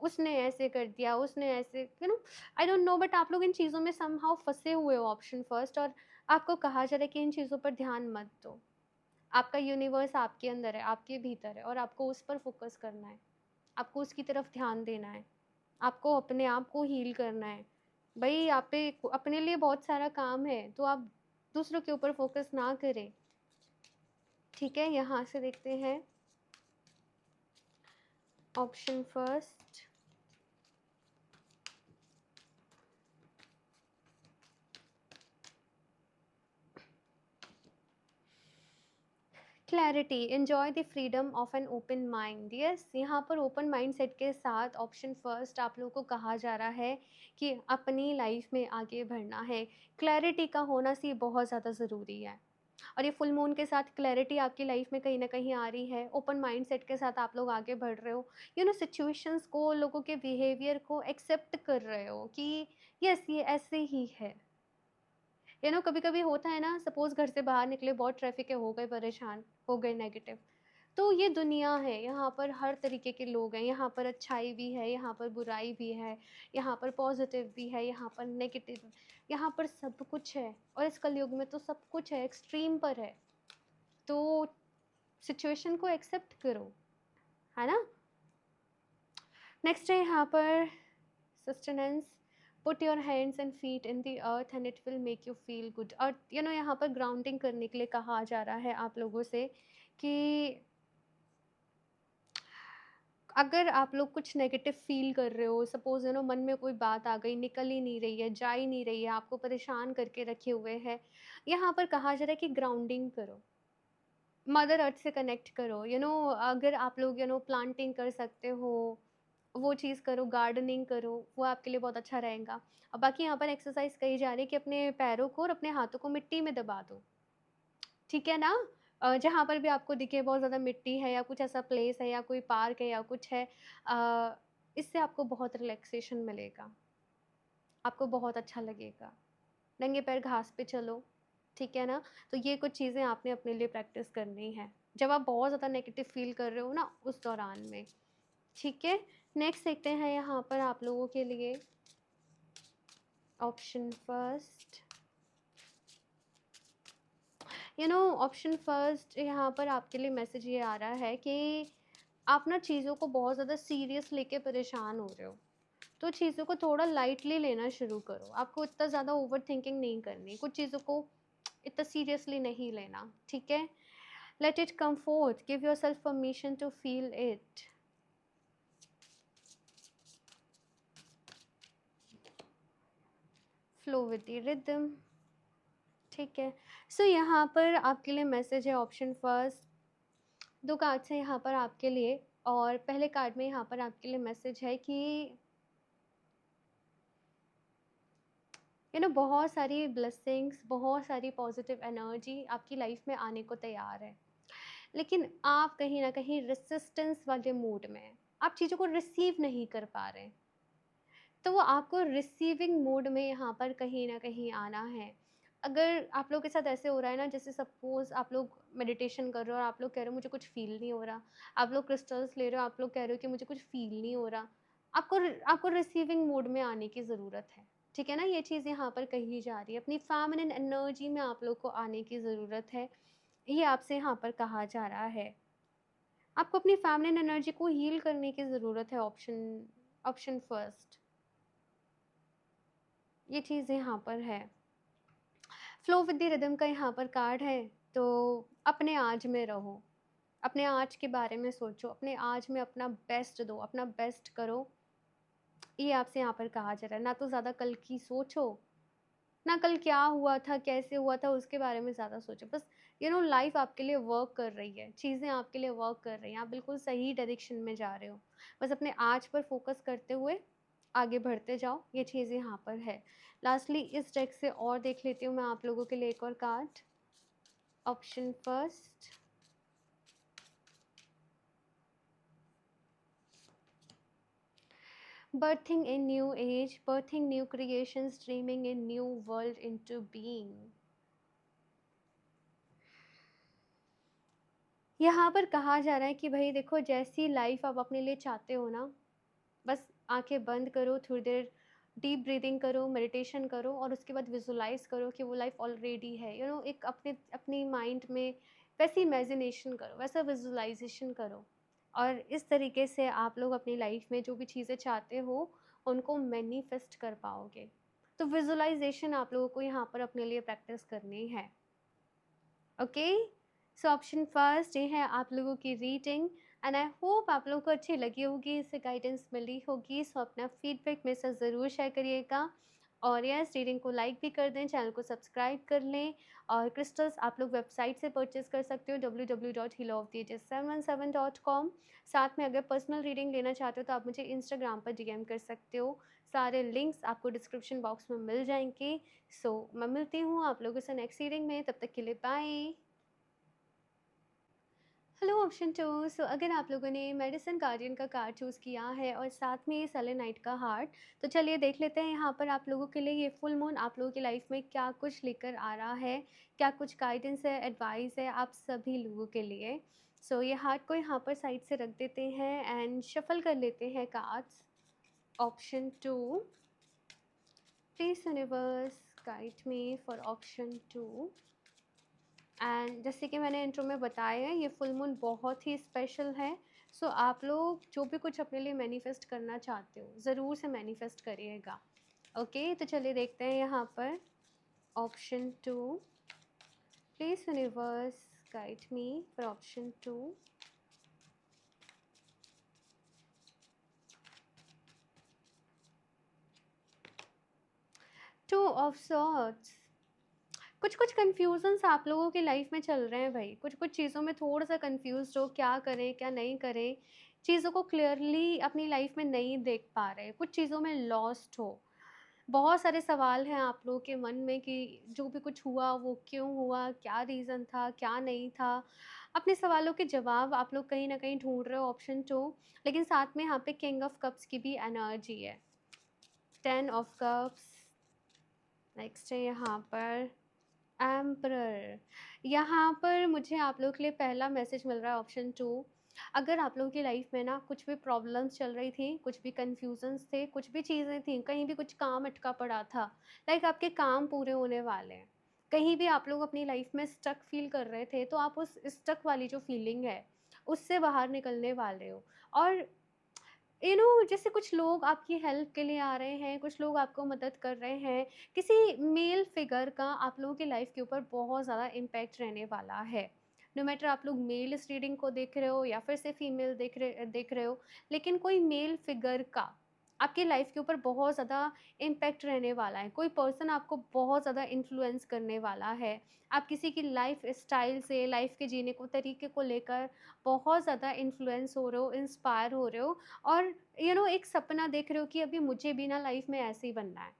उसने ऐसे कर दिया, उसने ऐसे, आई डोंट नो, बट आप लोग इन चीज़ों में समहाउ फंसे हुए हो ऑप्शन फर्स्ट, और आपको कहा जा रहा है कि इन चीज़ों पर ध्यान मत दो। आपका यूनिवर्स आपके अंदर है, आपके भीतर है, और आपको उस पर फोकस करना है, आपको उसकी तरफ ध्यान देना है, आपको अपने आप को हील करना है। भई आप पे अपने लिए बहुत सारा काम है, तो आप दूसरों के ऊपर फ़ोकस ना करें, ठीक है? यहाँ से देखते हैं option first. Clarity, enjoy the freedom of an open mind. Yes, यहाँ पर ओपन माइंडसेट के साथ ऑप्शन फर्स्ट आप लोगों को कहा जा रहा है कि अपनी लाइफ में आगे बढ़ना है। क्लैरिटी का होना सी बहुत ज़्यादा ज़रूरी है। और ये फुल मून के साथ क्लैरिटी आपकी लाइफ में कहीं न कहीं आ रही है। ओपन माइंडसेट के साथ आप लोग आगे बढ़ रहे हो। सिचुएशंस को, लोगों के बिहेवियर को एक्सेप्ट कर रहे हो कि यस, ये ऐसे ही है। कभी-कभी होता है ना, सपोज़ घर से बाहर निकले, बहुत ट्रैफ़िक है, हो गए परेशान, हो गए नेगेटिव। तो ये दुनिया है, यहाँ पर हर तरीके के लोग हैं, यहाँ पर अच्छाई भी है, यहाँ पर बुराई भी है, यहाँ पर पॉज़िटिव भी है, यहाँ पर नेगेटिव, यहाँ पर सब कुछ है, और इस कलयुग में तो सब कुछ है, एक्सट्रीम पर है। तो सिचुएशन को एक्सेप्ट करो, है ना? नेक्स्ट है यहाँ पर sustenance, put your hands and feet in the earth and it will make you feel good. और यहाँ पर ग्राउंडिंग करने के लिए कहा जा रहा है आप लोगों से कि अगर आप लोग कुछ नेगेटिव फील कर रहे हो, सपोज मन में कोई बात आ गई, निकल ही नहीं रही है, जा ही नहीं रही है, आपको परेशान करके रखे हुए है, यहाँ पर कहा जा रहा है कि ग्राउंडिंग करो, मदर अर्थ से कनेक्ट करो। अगर आप लोग प्लांटिंग कर सकते हो, वो चीज़ करो, गार्डनिंग करो, वो आपके लिए बहुत अच्छा रहेगा। और बाकी यहाँ पर एक्सरसाइज कही जा रही है कि अपने पैरों को और अपने हाथों को मिट्टी में दबा दो, ठीक है ना? जहाँ पर भी आपको दिखे बहुत ज़्यादा मिट्टी है, या कुछ ऐसा प्लेस है, या कोई पार्क है, या कुछ है, इससे आपको बहुत रिलैक्सेशन मिलेगा, आपको बहुत अच्छा लगेगा। नंगे पैर घास पे चलो, ठीक है ना? तो ये कुछ चीज़ें आपने अपने लिए प्रैक्टिस करनी है, जब आप बहुत ज़्यादा नेगेटिव फ़ील कर रहे हो ना, उस दौरान में, ठीक है? नेक्स्ट देखते हैं यहाँ पर आप लोगों के लिए ऑप्शन फर्स्ट। ऑप्शन फर्स्ट, यहाँ पर आपके लिए मैसेज ये आ रहा है कि आप ना चीज़ों को बहुत ज़्यादा सीरियस लेके परेशान हो रहे हो, तो चीज़ों को थोड़ा लाइटली लेना शुरू करो। आपको इतना ज़्यादा ओवरथिंकिंग नहीं करनी, कुछ चीज़ों को इतना सीरियसली नहीं लेना, ठीक है? Let it come forth, give yourself permission to feel it. Flow with the rhythm, ठीक है? सो यहाँ पर आपके लिए मैसेज है ऑप्शन फर्स्ट, 2 कार्ड्स हैं यहाँ पर आपके लिए, और पहले कार्ड में यहाँ पर आपके लिए मैसेज है कि बहुत सारी ब्लेसिंग्स, बहुत सारी पॉजिटिव एनर्जी आपकी लाइफ में आने को तैयार है। लेकिन आप कहीं न कहीं रेसिस्टेंस वाले मूड में हैं। आप चीज़ों को रिसीव नहीं कर पा रहे हैं। तो वो आपको रिसीविंग मोड में यहाँ पर कहीं न कहीं आना है। अगर आप लोगों के साथ ऐसे हो रहा है ना, जैसे सपोज़ आप लोग मेडिटेशन कर रहे हो और आप लोग कह रहे हो मुझे कुछ फ़ील नहीं हो रहा। आप लोग क्रिस्टल्स ले रहे हो, आप लोग कह रहे हो कि मुझे कुछ फ़ील नहीं हो रहा। आपको रिसीविंग मोड में आने की ज़रूरत है। ठीक है ना? ये चीज़ यहाँ पर कही जा रही है। अपनी फेमिनिन एनर्जी में आप लोग को आने की ज़रूरत है। ये आपसे यहाँ पर कहा जा रहा है। आपको अपनी फेमिनिन एनर्जी को हील करने की ज़रूरत है, ऑप्शन ऑप्शन फर्स्ट। ये चीज़ यहाँ पर है। फ्लो विद द रिदम का यहाँ पर कार्ड है, तो अपने आज में रहो, अपने आज के बारे में सोचो, अपने आज में अपना बेस्ट दो, अपना बेस्ट करो। ये आपसे यहाँ पर कहा जा रहा है। ना तो ज़्यादा कल की सोचो, ना कल क्या हुआ था, कैसे हुआ था, उसके बारे में ज़्यादा सोचो। बस लाइफ आपके लिए वर्क कर रही है, चीज़ें आपके लिए वर्क कर रही हैं, आप बिल्कुल सही डायरेक्शन में जा रहे हो। बस अपने आज पर फोकस करते हुए आगे बढ़ते जाओ, ये चीज़ यहाँ पर है। लास्टली इस डेक से और देख लेती हूँ मैं आप लोगों के लिए एक और card. Option first, birthing in new age, birthing new creations, dreaming in new world into being। यहाँ पर कहा जा रहा है कि भाई देखो, जैसी लाइफ आप अपने लिए चाहते हो ना, बस आंखें बंद करो, थोड़ी देर डीप ब्रीदिंग करो, मेडिटेशन करो, और उसके बाद विजुलाइज करो कि वो लाइफ ऑलरेडी है। एक अपने अपनी माइंड में वैसी इमेजिनेशन करो, वैसा विजुलाइजेशन करो, और इस तरीके से आप लोग अपनी लाइफ में जो भी चीज़ें चाहते हो उनको मैनिफेस्ट कर पाओगे। तो विजुलाइजेशन आप लोगों को यहाँ पर अपने लिए प्रैक्टिस करनी है। ओके, सो ऑप्शन फर्स्ट ये है आप लोगों की रीडिंग, एंड आई होप आप लोगों को अच्छी लगी होगी, इससे गाइडेंस मिली होगी। सो अपना फीडबैक मेरे साथ ज़रूर शेयर करिएगा, और यस, रीडिंग को लाइक भी कर दें, चैनल को सब्सक्राइब कर लें। और क्रिस्टल्स आप लोग वेबसाइट से परचेज कर सकते हो, www.healoftheages717.com। साथ में अगर पर्सनल रीडिंग लेना चाहते हो तो आप मुझे इंस्टाग्राम पर डीएम कर सकते हो। सारे लिंक्स आपको डिस्क्रिप्शन बॉक्स में मिल जाएंगे। सो मैं मिलती हूँ आप लोगों से नेक्स्ट रीडिंग में, तब तक के लिए बाय। हेलो ऑप्शन टू, सो अगर आप लोगों ने मेडिसिन गार्डियन का कार्ड चूज़ किया है और साथ में ये सेलेनाइट का हार्ट, तो चलिए देख लेते हैं यहाँ पर आप लोगों के लिए ये फुल मून आप लोगों की लाइफ में क्या कुछ लेकर आ रहा है, क्या कुछ गाइडेंस है, एडवाइस है आप सभी लोगों के लिए। सो ये हार्ट को यहाँ पर साइड से रख देते हैं एंड शफल कर लेते हैं cards. Option two, please universe guide me for option two. And जैसे कि मैंने इंट्रो में बताया है, ये फुल मून बहुत ही स्पेशल है। सो आप लोग जो भी कुछ अपने लिए मैनिफेस्ट करना चाहते हो ज़रूर से मैनिफेस्ट करिएगा। ओके, तो चलिए देखते हैं यहाँ पर option two. Please universe guide me for option two. Two of swords, कुछ कुछ कन्फ्यूजन्स आप लोगों की लाइफ में चल रहे हैं भाई, कुछ कुछ चीज़ों में थोड़ा सा कन्फ्यूज हो, क्या करें क्या नहीं करें, चीज़ों को क्लियरली अपनी लाइफ में नहीं देख पा रहे, कुछ चीज़ों में लॉस्ट हो। बहुत सारे सवाल हैं आप लोगों के मन में कि जो भी कुछ हुआ वो क्यों हुआ, क्या रीज़न था, क्या नहीं था। अपने सवालों के जवाब आप लोग कहीं ना कहीं ढूंढ रहे हो, ऑप्शन टू। लेकिन साथ में यहाँ पे किंग ऑफ कप्स की भी एनर्जी है, 10 ऑफ कप्स। नेक्स्ट है यहाँ पर एम्परर। यहाँ पर मुझे आप लोगों के लिए पहला मैसेज मिल रहा है, ऑप्शन टू। अगर आप लोगों की लाइफ में ना कुछ भी प्रॉब्लम्स चल रही थी, कुछ भी कन्फ्यूजन्स थे, कुछ भी चीज़ें थी, कहीं भी कुछ काम अटका पड़ा था, लाइक आपके काम पूरे होने वाले हैं, कहीं भी आप लोग अपनी लाइफ में स्टक फील कर रहे थे, तो आप उस स्टक वाली जो फीलिंग है उससे बाहर निकलने वाले हो। और जैसे कुछ लोग आपकी हेल्प के लिए आ रहे हैं, कुछ लोग आपको मदद कर रहे हैं, किसी मेल फिगर का आप लोगों की लाइफ के ऊपर बहुत ज़्यादा इम्पैक्ट रहने वाला है। नो मैटर आप लोग मेल इस रीडिंग को देख रहे हो या फिर से फीमेल देख रहे हो, लेकिन कोई मेल फिगर का आपकी लाइफ के ऊपर बहुत ज़्यादा इम्पैक्ट रहने वाला है। कोई पर्सन आपको बहुत ज़्यादा इन्फ्लुएंस करने वाला है। आप किसी की लाइफ स्टाइल से, लाइफ के जीने को तरीके को लेकर बहुत ज़्यादा इन्फ्लुएंस हो रहे हो, इंस्पायर हो रहे हो, और एक सपना देख रहे हो कि अभी मुझे भी ना लाइफ में ऐसे ही बनना है,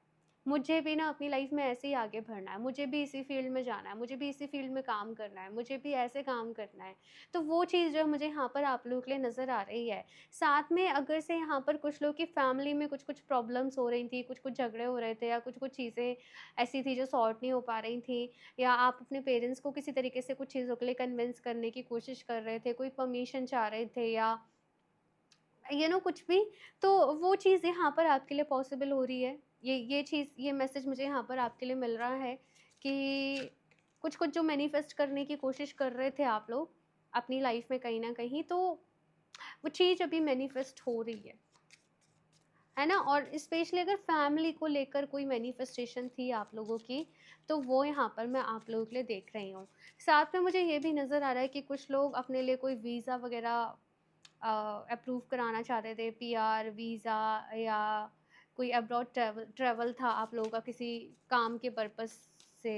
मुझे भी ना अपनी लाइफ में ऐसे ही आगे बढ़ना है, मुझे भी इसी फील्ड में जाना है, मुझे भी इसी फील्ड में काम करना है, मुझे भी ऐसे काम करना है। तो वो चीज़ जो है मुझे यहाँ पर आप लोगों के लिए नज़र आ रही है। साथ में अगर से यहाँ पर कुछ लोग की फैमिली में कुछ कुछ प्रॉब्लम्स हो रही थी, कुछ कुछ झगड़े हो रहे थे, या कुछ कुछ चीज़ें ऐसी थी जो सॉर्ट नहीं हो पा रही थी, या आप अपने पेरेंट्स को किसी तरीके से कुछ चीज़ों के लिए कन्विंस करने की कोशिश कर रहे थे, कोई परमिशन चाह रहे थे, या कुछ भी, तो वो चीज़ यहाँ पर आपके लिए पॉसिबल हो रही है। ये चीज़, ये मैसेज मुझे यहाँ पर आपके लिए मिल रहा है कि कुछ-कुछ जो मैनिफेस्ट करने की कोशिश कर रहे थे आप लोग अपनी लाइफ में कहीं न कहीं, तो वो चीज़ अभी मैनिफेस्ट हो रही है ना? और स्पेशली अगर फैमिली को लेकर कोई मैनिफेस्टेशन थी आप लोगों की, तो वो यहाँ पर मैं आप लोगों के लिए देख रही हूँ। साथ में मुझे ये भी नज़र आ रहा है कि कुछ लोग अपने लिए कोई वीज़ा वग़ैरह अप्रूव कराना चाहते थे, पीआर वीज़ा, या कोई अब्रॉड ट्रैवल ट्रैवल था आप लोगों का किसी काम के पर्पस से,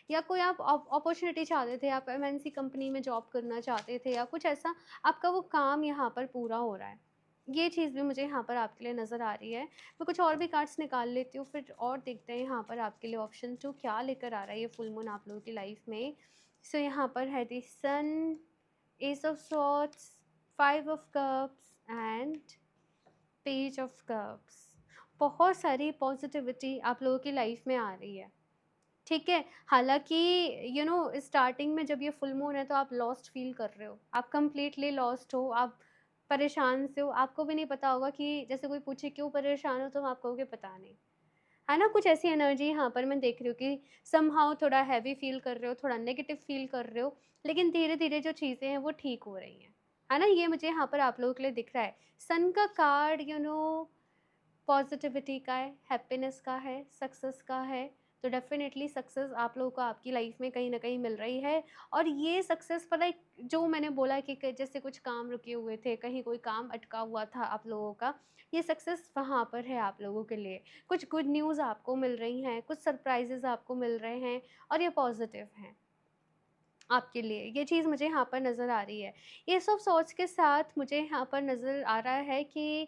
या कोई आप अपॉर्चुनिटी चाहते थे, आप एमएनसी कंपनी में जॉब करना चाहते थे, या कुछ ऐसा आपका वो काम यहाँ पर पूरा हो रहा है। ये चीज़ भी मुझे यहाँ पर आपके लिए नज़र आ रही है। मैं कुछ और भी कार्ड्स निकाल लेती हूँ, फिर और देखते हैं यहाँ पर आपके लिए ऑप्शन 2 क्या लेकर आ रहा है ये फुल मून आप लोगों की लाइफ में। सो यहाँ पर है the sun, ace of swords, 5 of cups and page of cups. बहुत सारी पॉजिटिविटी आप लोगों की लाइफ में आ रही है, ठीक है? हालाँकि स्टार्टिंग में जब ये फुल मून है तो आप लॉस्ट फ़ील कर रहे हो, आप कंप्लीटली लॉस्ट हो, आप परेशान से हो, आपको भी नहीं पता होगा कि जैसे कोई पूछे क्यों परेशान हो, तो आप कहोगे पता नहीं। है ना? कुछ ऐसी एनर्जी यहाँ पर मैं देख रही हूँ कि समहाउ थोड़ा हैवी फ़ील कर रहे हो, थोड़ा नेगेटिव फ़ील कर रहे हो, लेकिन धीरे-धीरे जो चीज़ें हैं वो ठीक हो रही हैं। है ना? ये मुझे यहाँ पर आप लोगों के लिए दिख रहा है। सन का कार्ड पॉज़िटिविटी का है, हैप्पीनेस का है, सक्सेस का है, तो डेफ़िनेटली सक्सेस आप लोगों को आपकी लाइफ़ में कहीं न कहीं मिल रही है। और ये सक्सेस पता है, जो मैंने बोला कि क जैसे कुछ काम रुके हुए थे, कहीं कोई काम अटका हुआ था आप लोगों का, ये सक्सेस वहाँ पर है आप लोगों के लिए। कुछ गुड न्यूज़ आपको मिल रही हैं, कुछ सरप्राइज़ेज़ आपको मिल रहे हैं, और ये पॉज़िटिव हैं आपके लिए। ये चीज़ मुझे यहाँ पर नज़र आ रही है। एस ऑफ सॉर्ड्स के साथ मुझे यहाँ पर नज़र आ रहा है कि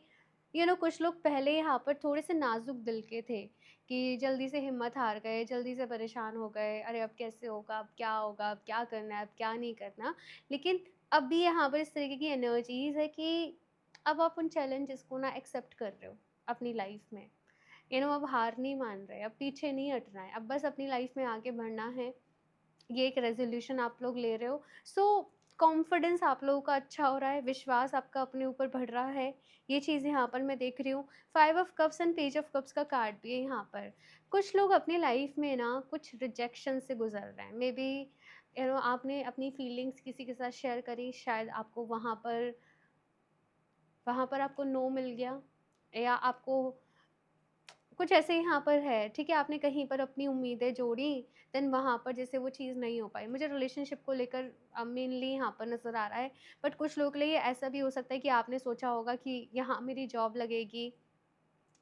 कुछ लोग पहले यहाँ पर थोड़े से नाज़ुक दिल के थे, कि जल्दी से हिम्मत हार गए, जल्दी से परेशान हो गए, अरे अब कैसे होगा, अब क्या होगा, अब क्या करना है, अब क्या नहीं करना। लेकिन अभी यहाँ पर इस तरीके की एनर्जीज़ है कि अब आप उन चैलेंजेस को ना एक्सेप्ट कर रहे हो अपनी लाइफ़ में। अब हार नहीं मान रहे, अब पीछे नहीं हटना है, अब बस अपनी लाइफ़ में आगे बढ़ना है। ये एक रेज़ोल्यूशन आप लोग ले रहे हो। सो कॉन्फिडेंस आप लोगों का अच्छा हो रहा है, विश्वास आपका अपने ऊपर बढ़ रहा है, ये चीज़ यहाँ पर मैं देख रही हूँ। 5 of cups and page of cups का कार्ड भी है यहाँ पर। कुछ लोग अपनी लाइफ़ में ना कुछ रिजेक्शन से गुज़र रहे हैं। मेबी आपने अपनी फीलिंग्स किसी के साथ शेयर करी, शायद आपको वहाँ पर आपको नो मिल गया, या आपको कुछ ऐसे यहाँ पर है, ठीक है? आपने कहीं पर अपनी उम्मीदें जोड़ी, देन वहाँ पर जैसे वो चीज़ नहीं हो पाई। मुझे रिलेशनशिप को लेकर मेनली यहाँ पर नज़र आ रहा है, बट कुछ लोगों के लिए ऐसा भी हो सकता है कि आपने सोचा होगा कि यहाँ मेरी जॉब लगेगी,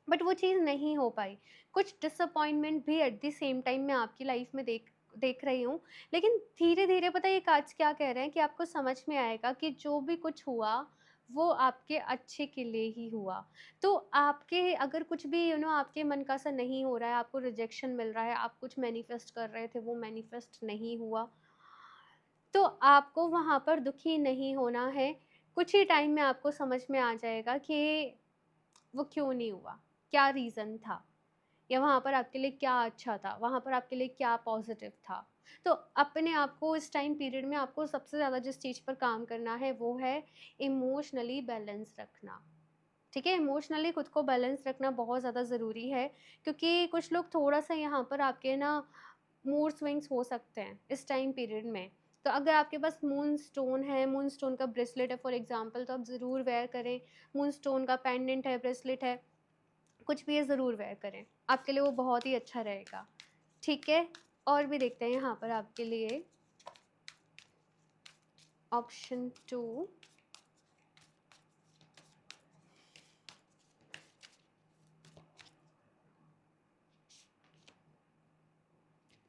बट वो चीज़ नहीं हो पाई। कुछ डिसअपॉइंटमेंट भी एट द सेम टाइम मैं आपकी लाइफ़ में देख देख रही हूँ। लेकिन धीरे-धीरे पता है ये कार्ड्स क्या कह रहे हैं कि आपको समझ में आएगा कि जो भी कुछ हुआ, वो आपके अच्छे के लिए ही हुआ। तो आपके अगर कुछ भी आपके मन का सा नहीं हो रहा है, आपको रिजेक्शन मिल रहा है, आप कुछ मैनिफेस्ट कर रहे थे, वो मैनिफेस्ट नहीं हुआ, तो आपको वहाँ पर दुखी नहीं होना है। कुछ ही टाइम में आपको समझ में आ जाएगा कि वो क्यों नहीं हुआ, क्या रीज़न था, या वहाँ पर आपके लिए क्या अच्छा था, वहाँ पर आपके लिए क्या पॉज़िटिव था। तो अपने आप को इस टाइम पीरियड में आपको सबसे ज़्यादा जिस चीज़ पर काम करना है वो है इमोशनली बैलेंस रखना। ठीक है? इमोशनली खुद को बैलेंस रखना बहुत ज़्यादा ज़रूरी है, क्योंकि कुछ लोग थोड़ा-सा यहाँ पर आपके ना मूड स्विंग्स हो सकते हैं इस टाइम पीरियड में। तो अगर आपके पास मून स्टोन है, मून स्टोन का ब्रेसलेट है फॉर एग्ज़ाम्पल, तो आप ज़रूर वेयर करें। मून स्टोन का पेंडेंट है, ब्रेसलेट है, कुछ भी है ज़रूर वेयर करें, आपके लिए वो बहुत ही अच्छा रहेगा, ठीक है? और भी देखते हैं यहाँ पर आपके लिए option 2।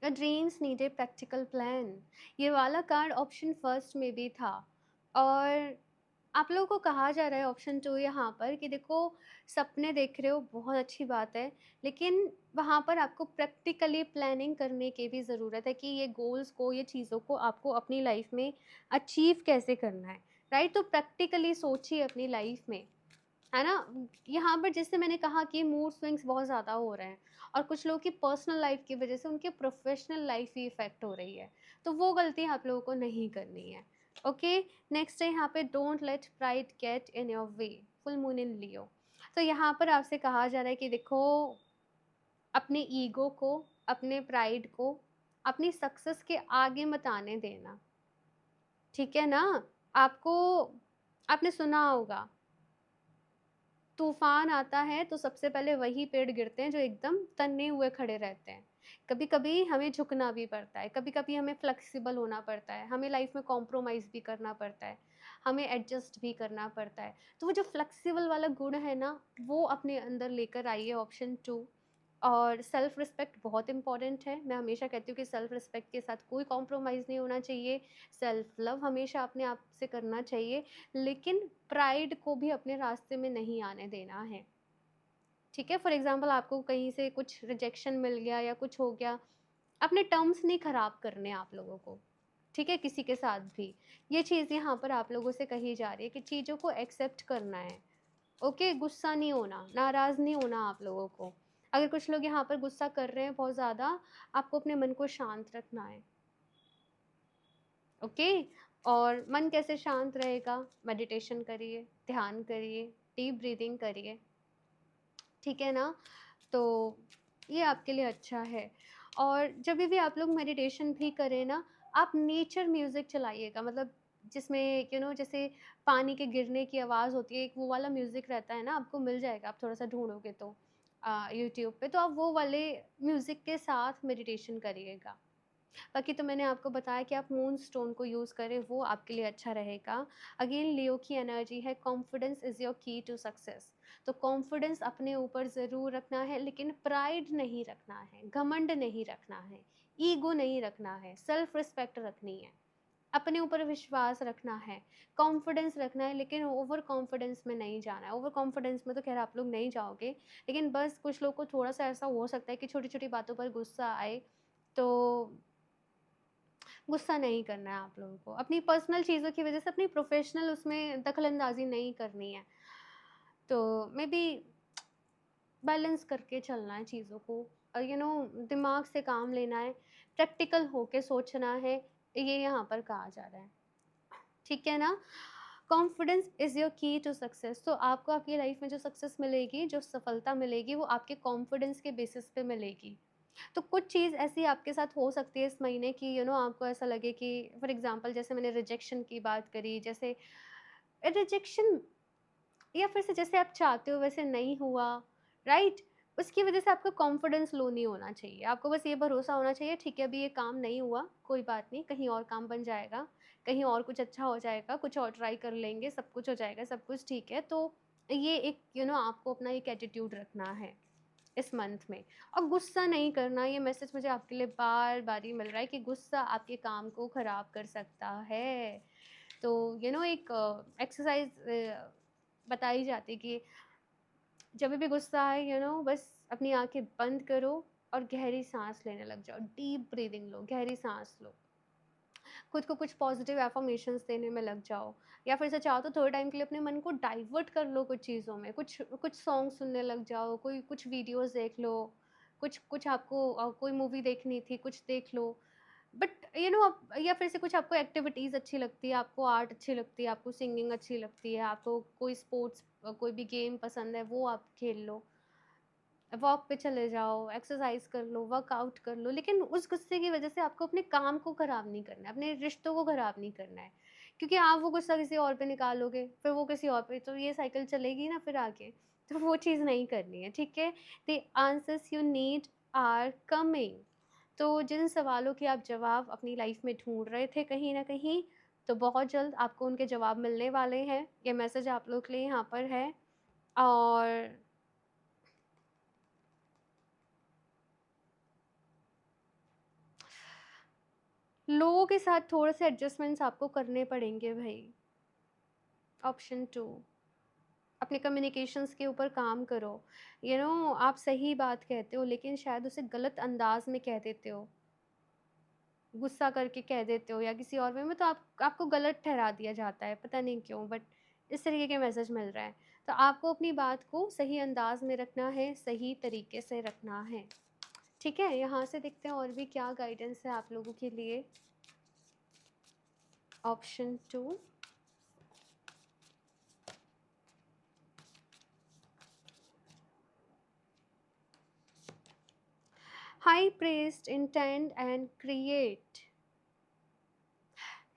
The dreams need a practical plan. ये वाला कार्ड ऑप्शन फर्स्ट में भी था, और आप लोगों को कहा जा रहा है ऑप्शन 2 यहाँ पर कि देखो, सपने देख रहे हो बहुत अच्छी बात है, लेकिन वहाँ पर आपको प्रैक्टिकली प्लानिंग करने की भी ज़रूरत है कि ये गोल्स को, ये चीज़ों को आपको अपनी लाइफ में अचीव कैसे करना है, राइट? तो प्रैक्टिकली सोचिए अपनी लाइफ में, है ना? यहाँ पर जैसे मैंने कहा कि मूड स्विंग्स बहुत ज़्यादा हो रहे हैं, और कुछ लोगों की पर्सनल लाइफ की वजह से उनके प्रोफेशनल लाइफ ही इफ़ेक्ट हो रही है, तो वो गलती आप लोगों को नहीं करनी है। ओके, नेक्स्ट है यहाँ पे don't let pride get in your way, full moon in Leo. तो यहाँ पर आपसे कहा जा रहा है कि देखो, अपने ईगो को, अपने प्राइड को अपनी सक्सेस के आगे मत आने देना, ठीक है ना? आपको, आपने सुना होगा, तूफान आता है तो सबसे पहले वही पेड़ गिरते हैं जो एकदम तने हुए खड़े रहते हैं। कभी कभी हमें झुकना भी पड़ता है, कभी कभी हमें फ्लेक्सिबल होना पड़ता है, हमें लाइफ में कॉम्प्रोमाइज़ भी करना पड़ता है, हमें एडजस्ट भी करना पड़ता है। तो वो जो फ्लेक्सिबल वाला गुण है ना, वो अपने अंदर लेकर आइए, ऑप्शन 2। और सेल्फ रिस्पेक्ट बहुत इंपॉर्टेंट है। मैं हमेशा कहती हूँ कि सेल्फ रिस्पेक्ट के साथ कोई कॉम्प्रोमाइज़ नहीं होना चाहिए। सेल्फ लव हमेशा अपने आप से करना चाहिए, लेकिन प्राइड को भी अपने रास्ते में नहीं आने देना है, ठीक है? फॉर एग्जांपल, आपको कहीं से कुछ रिजेक्शन मिल गया या कुछ हो गया, अपने टर्म्स नहीं ख़राब करने आप लोगों को, ठीक है? किसी के साथ भी। ये चीज़ यहाँ पर आप लोगों से कही जा रही है कि चीज़ों को एक्सेप्ट करना है। ओके, गुस्सा नहीं होना, नाराज़ नहीं होना आप लोगों को। अगर कुछ लोग यहाँ पर गुस्सा कर रहे हैं बहुत ज़्यादा, आपको अपने मन को शांत रखना है, ओके? और मन कैसे शांत रहेगा? मेडिटेशन करिए, ध्यान करिए, डीप ब्रीदिंग करिए, ठीक है ना? तो ये आपके लिए अच्छा है। और जब भी आप लोग मेडिटेशन भी करें ना, आप नेचर म्यूज़िक चलाइएगा, मतलब जिसमें जैसे पानी के गिरने की आवाज़ होती है, एक वो वाला म्यूज़िक रहता है ना, आपको मिल जाएगा, आप थोड़ा-सा ढूँढोगे तो यूट्यूब पे, तो आप वो वाले म्यूज़िक के साथ मेडिटेशन करिएगा। बाकी तो मैंने आपको बताया कि आप मून स्टोन को यूज़ करें, वो आपके लिए अच्छा रहेगा। अगेन लियो की एनर्जी है, कॉन्फिडेंस इज़ योर की टू सक्सेस। तो कॉन्फिडेंस अपने ऊपर ज़रूर रखना है, लेकिन प्राइड नहीं रखना है, घमंड नहीं रखना है, ईगो नहीं रखना है, सेल्फ रिस्पेक्ट रखनी है, अपने ऊपर विश्वास रखना है, कॉन्फिडेंस रखना है, लेकिन ओवर कॉन्फिडेंस में नहीं जाना है। ओवर कॉन्फिडेंस में तो खैर आप लोग नहीं जाओगे, लेकिन बस कुछ लोग को थोड़ा-सा ऐसा हो सकता है कि छोटी-छोटी बातों पर गुस्सा आए, तो गुस्सा नहीं करना है आप लोगों को। अपनी पर्सनल चीज़ों की वज़ह से अपनी प्रोफ़ेशनल उसमें दखल-अंदाज़ी नहीं करनी है। तो मे बी बैलेंस करके चलना है चीज़ों को, और दिमाग से काम लेना है, प्रैक्टिकल होके सोचना है, ये यहाँ पर कहा जा रहा है। ठीक है ना? कॉन्फिडेंस इज़ योर की टू सक्सेस। तो आपको आपकी लाइफ़ में जो सक्सेस मिलेगी, जो सफलता मिलेगी, वो आपके कॉन्फिडेंस के बेसिस पे मिलेगी। तो कुछ चीज़ ऐसी आपके साथ हो सकती है इस महीने की, आपको ऐसा लगे कि फॉर एग्ज़ाम्पल, जैसे मैंने रिजेक्शन की बात करी, जैसे रिजेक्शन, या फिर से जैसे आप चाहते हो वैसे नहीं हुआ, राइट? उसकी वज़ह से आपका कॉन्फिडेंस लो नहीं होना चाहिए। आपको बस ये भरोसा होना चाहिए, ठीक है, अभी ये काम नहीं हुआ, कोई बात नहीं, कहीं और काम बन जाएगा, कहीं और कुछ अच्छा हो जाएगा, कुछ और ट्राई कर लेंगे, सब कुछ हो जाएगा, सब कुछ ठीक है। तो ये एक आपको अपना एक एटीट्यूड रखना है इस मंथ में, और गुस्सा नहीं करना। ये मैसेज मुझे आपके लिए बार-बार ही मिल रहा है कि गुस्सा आपके काम को ख़राब कर सकता है। तो एक एक्सरसाइज़ बताई जाती है कि जब भी गुस्सा आए, बस अपनी आँखें बंद करो और गहरी साँस लेने लग जाओ। डीप ब्रीथिंग लो, गहरी साँस लो। खुद को कुछ पॉजिटिव अफ़र्मेशंस देने में लग जाओ, या फिर से चाहो तो थोड़े टाइम के लिए अपने मन को डाइवर्ट कर लो कुछ चीज़ों में, कुछ कुछ सॉन्ग सुनने लग जाओ, कोई कुछ वीडियोज़ देख लो, कुछ कुछ आपको कोई मूवी देखनी थी, कुछ देख लो। बट आप, या फिर से कुछ आपको एक्टिविटीज़ अच्छी लगती है, आपको आर्ट अच्छी लगती है, आपको सिंगिंग अच्छी लगती है, आपको कोई स्पोर्ट्स कोई भी गेम पसंद है, वो आप खेल लो। वॉक पे चले जाओ, एक्सरसाइज कर लो, वर्कआउट कर लो, लेकिन उस गुस्से की वजह से आपको अपने काम को ख़राब नहीं करना है, अपने रिश्तों को ख़राब नहीं करना है। क्योंकि आप वो गुस्सा किसी और पे निकालोगे, फिर वो किसी और पे, तो ये साइकिल चलेगी ना फिर आगे, तो वो चीज़ नहीं करनी है, ठीक है? The answers you need are coming. तो जिन सवालों के आप जवाब अपनी लाइफ में ढूँढ रहे थे कहीं न कहीं, तो बहुत जल्द आपको उनके जवाब मिलने वाले हैं। ये मैसेज आप लोग के लिए यहाँ पर है। और लोगों के साथ थोड़े से एडजस्टमेंट्स आपको करने पड़ेंगे भाई। ऑप्शन 2, अपने कम्युनिकेशंस के ऊपर काम करो। आप सही बात कहते हो लेकिन शायद उसे गलत अंदाज में कह देते हो, गुस्सा करके कह देते हो या किसी और वे में, तो आपको गलत ठहरा दिया जाता है, पता नहीं क्यों, बट इस तरीके के मैसेज मिल रहा है। तो आपको अपनी बात को सही अंदाज में रखना है, सही तरीके से रखना है, ठीक है? यहाँ से देखते हैं और भी क्या गाइडेंस है आप लोगों के लिए। Option 2, high pressed intend and create.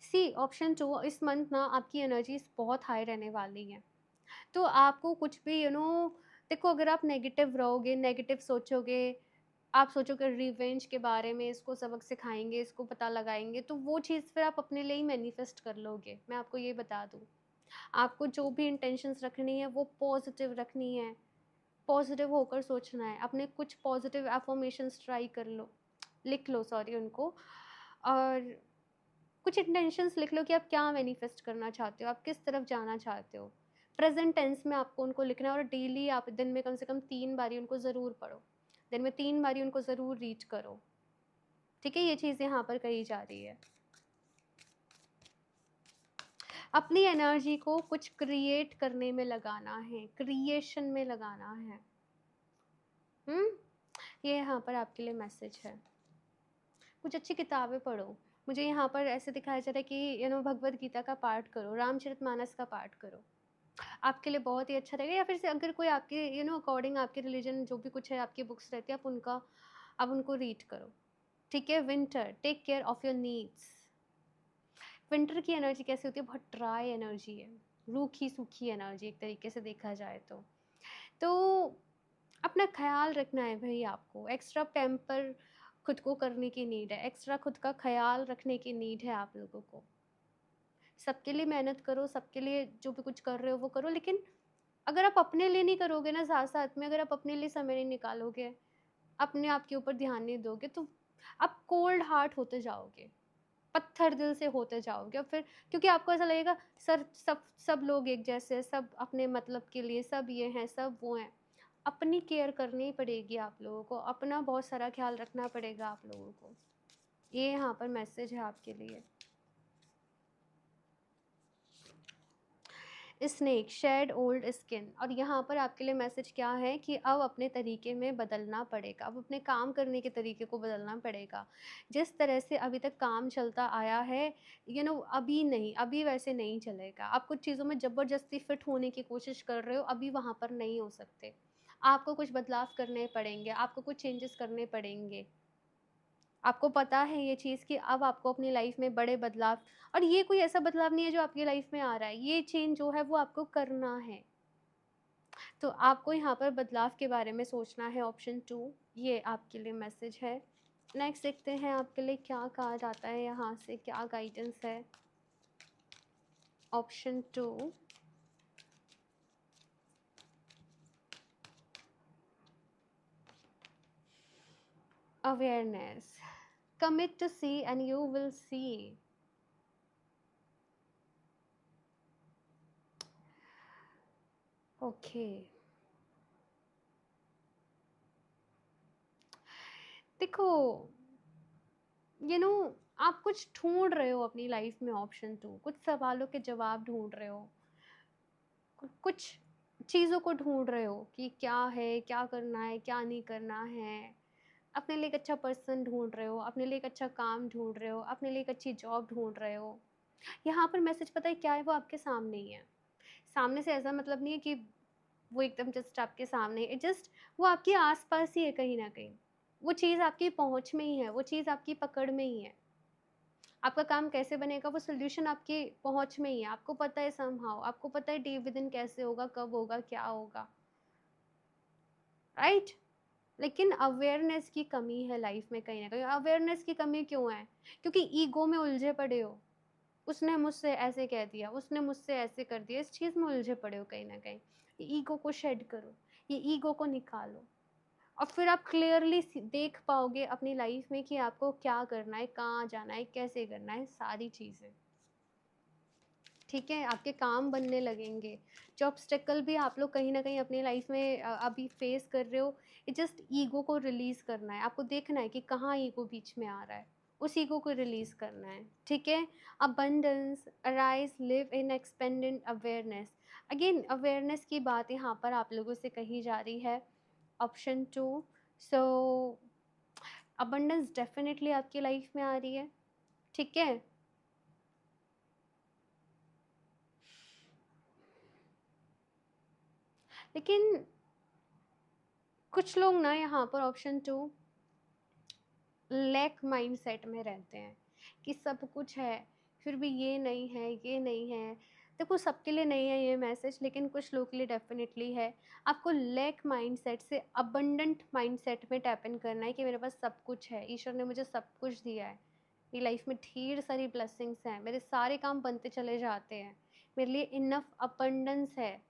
See option 2, इस मंथ ना आपकी एनर्जीज बहुत हाई रहने वाली हैं, तो आपको कुछ भी देखो, अगर आप नेगेटिव रहोगे, नेगेटिव सोचोगे, आप सोचोगे रिवेंज के बारे में, इसको सबक सिखाएंगे, इसको पता लगाएंगे, तो वो चीज़ फिर आप अपने लिए ही मैनिफेस्ट कर लोगे, मैं आपको ये बता दूँ। आपको जो भी इंटेंशंस रखनी है वो पॉजिटिव रखनी है, पॉजिटिव होकर सोचना है, अपने कुछ पॉजिटिव एफर्मेशंस ट्राई कर लो, लिख लो, सॉरी, उनको। और कुछ इंटेंशंस लिख लो कि आप क्या मैनिफेस्ट करना चाहते हो, आप किस तरफ जाना चाहते हो। प्रेजेंट टेंस में आपको उनको लिखना है, और डेली आप दिन में कम से कम 3 बारी उनको ज़रूर पढ़ो, दिन में 3 बारी उनको ज़रूर रीड करो, ठीक है? ये चीज़ यहाँ पर कही जा रही है। अपनी एनर्जी को कुछ क्रिएट करने में लगाना है, क्रिएशन में लगाना है। ये यहाँ पर आपके लिए मैसेज है। कुछ अच्छी किताबें पढ़ो। मुझे यहाँ पर ऐसे दिखाया जा रहा है कि भगवद गीता का पाठ करो, रामचरितमानस का पाठ करो, आपके लिए बहुत ही अच्छा रहेगा। या फिर से अगर कोई आपके अकॉर्डिंग आपके रिलीजन जो भी कुछ है, आपकी बुक्स रहती है, आप उनको रीड करो, ठीक है? Winter, take care of your needs. Winter की एनर्जी कैसी होती है? बहुत ड्राई एनर्जी है, रूखी सूखी एनर्जी एक तरीके से देखा जाए तो अपना ख्याल रखना है भाई, आपको एक्स्ट्रा पैम्पर खुद को करने की नीड है, एक्स्ट्रा खुद का ख्याल रखने की नीड है आप लोगों को। सबके लिए मेहनत करो, सबके लिए जो भी कुछ कर रहे हो वो करो, लेकिन अगर आप अपने लिए नहीं करोगे ना, साथ साथ में अगर आप अपने लिए समय नहीं निकालोगे, अपने आप के ऊपर ध्यान नहीं दोगे, तो आप कोल्ड हार्ट होते जाओगे, पत्थर दिल से होते जाओगे। और फिर क्योंकि आपको ऐसा लगेगा सर, सब सब लोग एक जैसे हैं, सब अपने मतलब के लिए, सब ये हैं, सब वो हैं। अपनी केयर करनी पड़ेगी आप लोगों को, अपना बहुत सारा ख्याल रखना पड़ेगा आप लोगों को। ये यहाँ पर मैसेज है आपके लिए। स्नेक शेड ओल्ड स्किन, और यहाँ पर आपके लिए मैसेज क्या है कि अब अपने तरीके में बदलना पड़ेगा, अब अपने काम करने के तरीके को बदलना पड़ेगा। जिस तरह से अभी तक काम चलता आया है, अभी नहीं, अभी वैसे नहीं चलेगा। आप कुछ चीज़ों में ज़बरदस्ती फिट होने की कोशिश कर रहे हो, अभी वहाँ पर नहीं हो सकते। आपको कुछ बदलाव करने पड़ेंगे, आपको कुछ चेंजेस करने पड़ेंगे। आपको पता है ये चीज़ कि अब आपको अपनी लाइफ में बड़े बदलाव, और ये कोई ऐसा बदलाव नहीं है जो आपकी लाइफ में आ रहा है, ये चेंज जो है वो आपको करना है। तो आपको यहाँ पर बदलाव के बारे में सोचना है। ऑप्शन 2 ये आपके लिए मैसेज है। नेक्स्ट देखते हैं आपके लिए क्या कहा जाता है, यहाँ से क्या गाइडेंस है। Option 2, awareness, commit to see and you will see। Okay, देखो, यू नो आप कुछ ढूंढ रहे हो अपनी लाइफ में। ऑप्शन 2, कुछ सवालों के जवाब ढूंढ रहे हो, कुछ चीज़ों को ढूंढ रहे हो कि क्या है, क्या करना है, क्या नहीं करना है। अपने लिए एक अच्छा पर्सन ढूंढ रहे हो, अपने लिए एक अच्छा काम ढूंढ रहे हो, अपने लिए एक अच्छी जॉब ढूंढ रहे हो। यहाँ पर मैसेज पता है क्या है, वो आपके सामने ही है। सामने से ऐसा मतलब नहीं है कि वो एकदम जस्ट आपके सामने है, जस्ट वो आपके आस-पास ही है कहीं न कहीं। वो चीज़ आपकी पहुँच में ही है, वो चीज़ आपकी पकड़ में ही है। आपका काम कैसे बनेगा वो सॉल्यूशन आपकी पहुँच में ही है, आपको पता है समहाउ, आपको पता है डीप विदिन कैसे होगा, कब होगा, क्या होगा, राइट? लेकिन अवेयरनेस की कमी है लाइफ में कहीं न कहीं। अवेयरनेस की कमी क्यों है? क्योंकि ईगो में उलझे पड़े हो। उसने मुझसे ऐसे कह दिया, उसने मुझसे ऐसे कर दिया, इस चीज़ में उलझे पड़े हो कहीं न कहीं। ये ईगो को शेड करो, ये ईगो को निकालो और फिर आप क्लियरली देख पाओगे अपनी लाइफ में कि आपको क्या करना है, कहाँ जाना है, कैसे करना है, सारी चीज़ें। ठीक है? आपके काम बनने लगेंगे। जो ऑब्स्टेकल भी आप लोग कहीं न कहीं अपनी लाइफ में अभी फेस कर रहे हो, ये जस्ट ईगो को रिलीज़ करना है। आपको देखना है कि कहाँ ईगो बीच में आ रहा है, उस ईगो को रिलीज़ करना है। ठीक है? Abundance, arise, live in expanded awareness. Again awareness की बात यहाँ पर आप लोगों से कही जा रही है। ऑप्शन 2, सो अबंडेंस डेफ़िनिटली आपकी लाइफ में आ रही है। ठीक है? लेकिन कुछ लोग ना यहाँ पर ऑप्शन 2 लैक माइंडसेट में रहते हैं कि सब कुछ है, फिर भी ये नहीं है, ये नहीं है। देखो सबके लिए नहीं है ये मैसेज, लेकिन कुछ लोगों के लिए डेफ़िनिटली है। आपको लैक माइंडसेट से अबंडेंट माइंडसेट में टैप इन करना है कि मेरे पास सब कुछ है, ईश्वर ने मुझे सब कुछ दिया है। मेरी लाइफ में ढेर सारी ब्लेसिंग्स हैं, मेरे सारे काम बनते चले जाते हैं। मेरे लिए इनफ अबंडेंस है,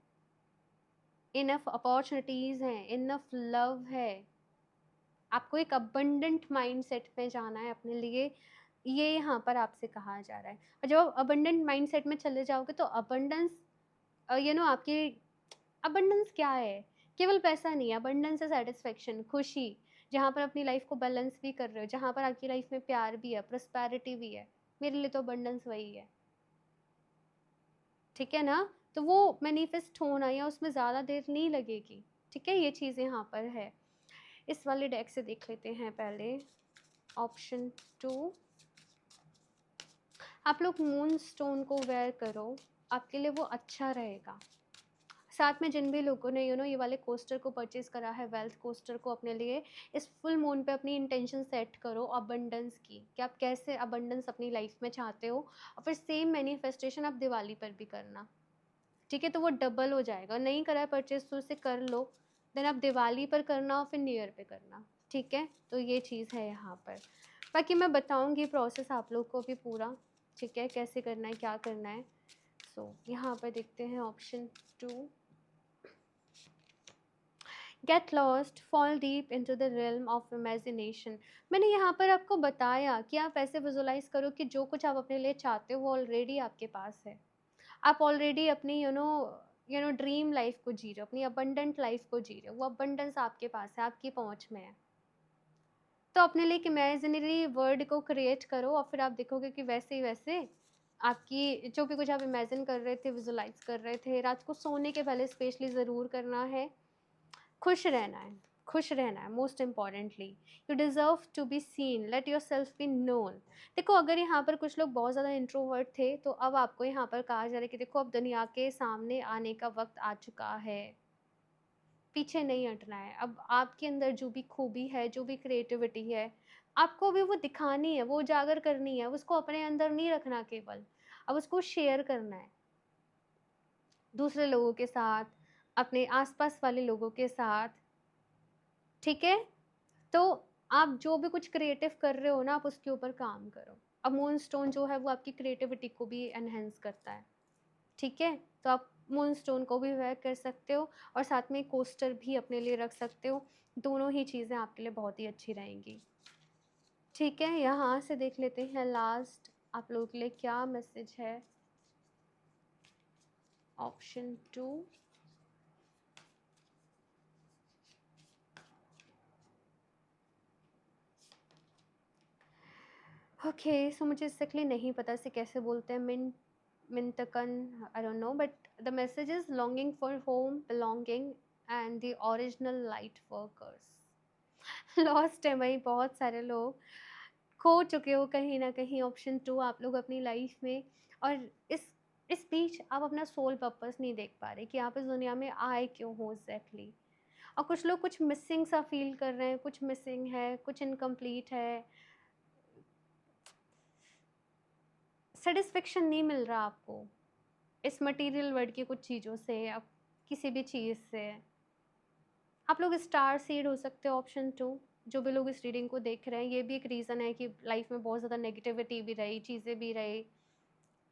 इनफ अपॉर्चुनिटीज़ हैं, इनफ लव है। आपको एक अबंडेंट माइंडसेट में जाना है अपने लिए, ये यहाँ पर आपसे कहा जा रहा है। और जब आप अबंडेंट माइंडसेट में चले जाओगे तो अबंडेंस आपकी अबंडेंस क्या है? केवल पैसा नहीं है, अबंडेंस है सैटिस्फैक्शन, खुशी, जहाँ पर अपनी लाइफ को बैलेंस भी कर रहे हो, जहाँ पर आपकी लाइफ में प्यार भी है, प्रॉस्पेरिटी भी है। मेरे लिए तो अबंडेंस वही है। ठीक है ना? तो वो मैनिफेस्ट होना या उसमें ज़्यादा देर नहीं लगेगी। ठीक है? ये चीज़ यहाँ पर है। इस वाले डेक से देख लेते हैं पहले। ऑप्शन 2, आप लोग मून स्टोन को वेयर करो, आपके लिए वो अच्छा रहेगा। साथ में जिन भी लोगों ने ये वाले कोस्टर को परचेज़ करा है, वेल्थ कोस्टर को अपने लिए, इस फुल मून पे अपनी इंटेंशन सेट करो अबंडेंस की, कि आप कैसे अबंडेंस अपनी लाइफ में चाहते हो और फिर सेम मैनिफेस्टेशन आप दिवाली पर भी करना। ठीक है? तो वो डबल हो जाएगा। नहीं करा है परचेज़ तो उसे कर लो, देन आप दिवाली पर करना और फिर न्यू ईयर पे करना। ठीक है? तो ये चीज़ है यहाँ पर। बाकी मैं बताऊँगी प्रोसेस आप लोग को भी पूरा, ठीक है? कैसे करना है, क्या करना है। सो यहाँ पर देखते हैं option 2, get lost, fall deep into the realm of imagination. मैंने यहाँ पर आपको बताया कि आप ऐसे विजुअलाइज़ करो कि जो कुछ आप अपने लिए चाहते हो वो ऑलरेडी आपके पास है। आप ऑलरेडी अपनी ड्रीम लाइफ को जी रहे हो, अपनी अबंडेंट लाइफ को जी रहे हो, वो अबंडेंस आपके पास है, आपकी पहुँच में है। तो अपने लिए एक इमेजिनरी वर्ल्ड को क्रिएट करो और फिर आप देखोगे कि वैसे ही वैसे आपकी जो भी कुछ आप इमेजिन कर रहे थे, विजुअलाइज कर रहे थे, रात को सोने के पहले स्पेशली ज़रूर करना है। खुश रहना है, खुश रहना है, most importantly. You deserve to be seen, let yourself be known. देखो अगर यहाँ पर कुछ लोग बहुत ज़्यादा इंट्रोवर्ट थे तो अब आपको यहाँ पर कहा जा रहा है कि देखो अब दुनिया के सामने आने का वक्त आ चुका है, पीछे नहीं हटना है। अब आपके अंदर जो भी खूबी है, जो भी क्रिएटिविटी है, आपको अभी वो दिखानी है, वो उजागर करनी है, उसको अपने अंदर नहीं रखना केवल, अब उसको शेयर करना है दूसरे लोगों के साथ, अपने आसपास वाले लोगों के साथ। ठीक है? तो आप जो भी कुछ क्रिएटिव कर रहे हो ना, आप उसके ऊपर काम करो। अब मून स्टोन जो है वो आपकी क्रिएटिविटी को भी एनहेंस करता है। ठीक है? तो आप मून स्टोन को भी वेयर कर सकते हो और साथ में कोस्टर भी अपने लिए रख सकते हो। दोनों ही चीज़ें आपके लिए बहुत ही अच्छी रहेंगी। ठीक है? यहाँ से देख लेते हैं लास्ट आप लोगों के लिए क्या मैसेज है। Option 2, okay. सो मुझे एग्जैक्टली नहीं पता इसे कैसे बोलते हैं, मिंटकन, I don't know, but the message is longing for home, belonging and the original light workers. Lost है भाई, बहुत सारे लोग खो चुके हो कहीं ना कहीं ऑप्शन 2 आप लोग अपनी लाइफ में। और इस इस बीच आप अपना सोल पर्पस नहीं देख पा रहे कि आप इस दुनिया में आए क्यों हो एग्जैक्टली। और कुछ लोग कुछ मिसिंग सा फील कर रहे हैं, कुछ मिसिंग है, कुछ इनकम्प्लीट है, सेटिस्फेक्शन नहीं मिल रहा आपको इस मटेरियल वर्ल्ड की कुछ चीज़ों से या किसी भी चीज़ से। आप लोग स्टार सीड हो सकते हो, ऑप्शन 2। जो भी लोग इस रीडिंग को देख रहे हैं, ये भी एक रीज़न है कि लाइफ में बहुत ज़्यादा नेगेटिविटी भी रही, चीज़ें भी रही,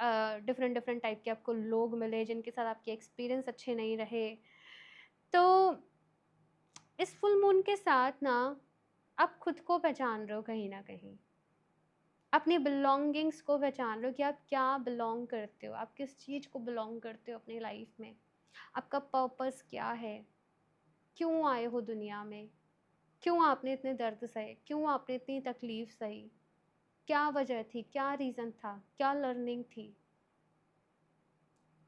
डिफरेंट डिफरेंट टाइप के आपको लोग मिले जिनके साथ आपके एक्सपीरियंस अच्छे नहीं रहे। तो इस फुल मून के साथ ना आप खुद को पहचान रहे हो कहीं ना कहीं, अपनी बिलोंगिंग्स को पहचान रहे हो कि आप क्या बिलोंग करते हो, आप किस चीज़ को बिलोंग करते हो अपनी लाइफ में, आपका पर्पस क्या है, क्यों आए हो दुनिया में, क्यों आपने इतने दर्द सहे, क्यों आपने इतनी तकलीफ सही, क्या वजह थी, क्या रीज़न था, क्या लर्निंग थी।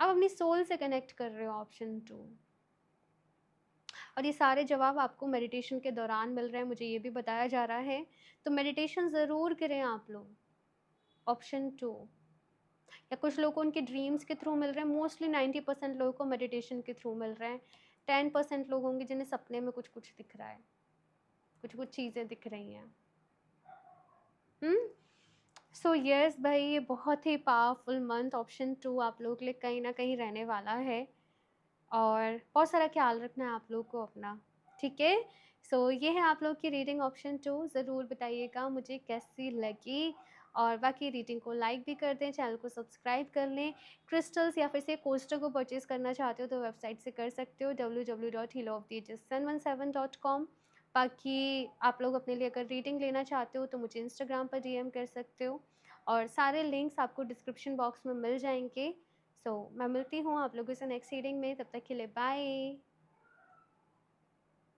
आप अपनी सोल से कनेक्ट कर रहे हो, ऑप्शन 2। और ये सारे जवाब आपको मेडिटेशन के दौरान मिल रहे हैं, मुझे ये भी बताया जा रहा है। तो मेडिटेशन ज़रूर करें आप लोग, ऑप्शन 2। या कुछ लोगों को उनके ड्रीम्स के थ्रू मिल रहे हैं, मोस्टली 90% लोगों को मेडिटेशन के थ्रू मिल रहे हैं। 10% लोग होंगे जिन्हें सपने में कुछ कुछ दिख रहा है, कुछ कुछ चीज़ें दिख रही हैं। सो यस भाई, ये बहुत ही पावरफुल मंथ ऑप्शन 2 आप लोग के लिए कहीं ना कहीं रहने वाला है, और बहुत सारा ख्याल रखना है आप लोग को अपना, ठीक है। सो ये है आप लोग की रीडिंग ऑप्शन 2। ज़रूर बताइएगा मुझे कैसी लगी, और बाकी रीडिंग को लाइक भी कर दें, चैनल को सब्सक्राइब कर लें। क्रिस्टल्स या फिर से कोस्टर को परचेज़ करना चाहते हो तो वेबसाइट से कर सकते हो, www.healoftheages717.com। बाकी आप लोग अपने लिए अगर रीडिंग लेना चाहते हो तो मुझे इंस्टाग्राम पर डीएम कर सकते हो, और सारे लिंक्स आपको डिस्क्रिप्शन बॉक्स में मिल जाएंगे। सो मैं मिलती हूँ आप लोगों से नेक्स्ट रीडिंग में, तब तक के लिए बाय।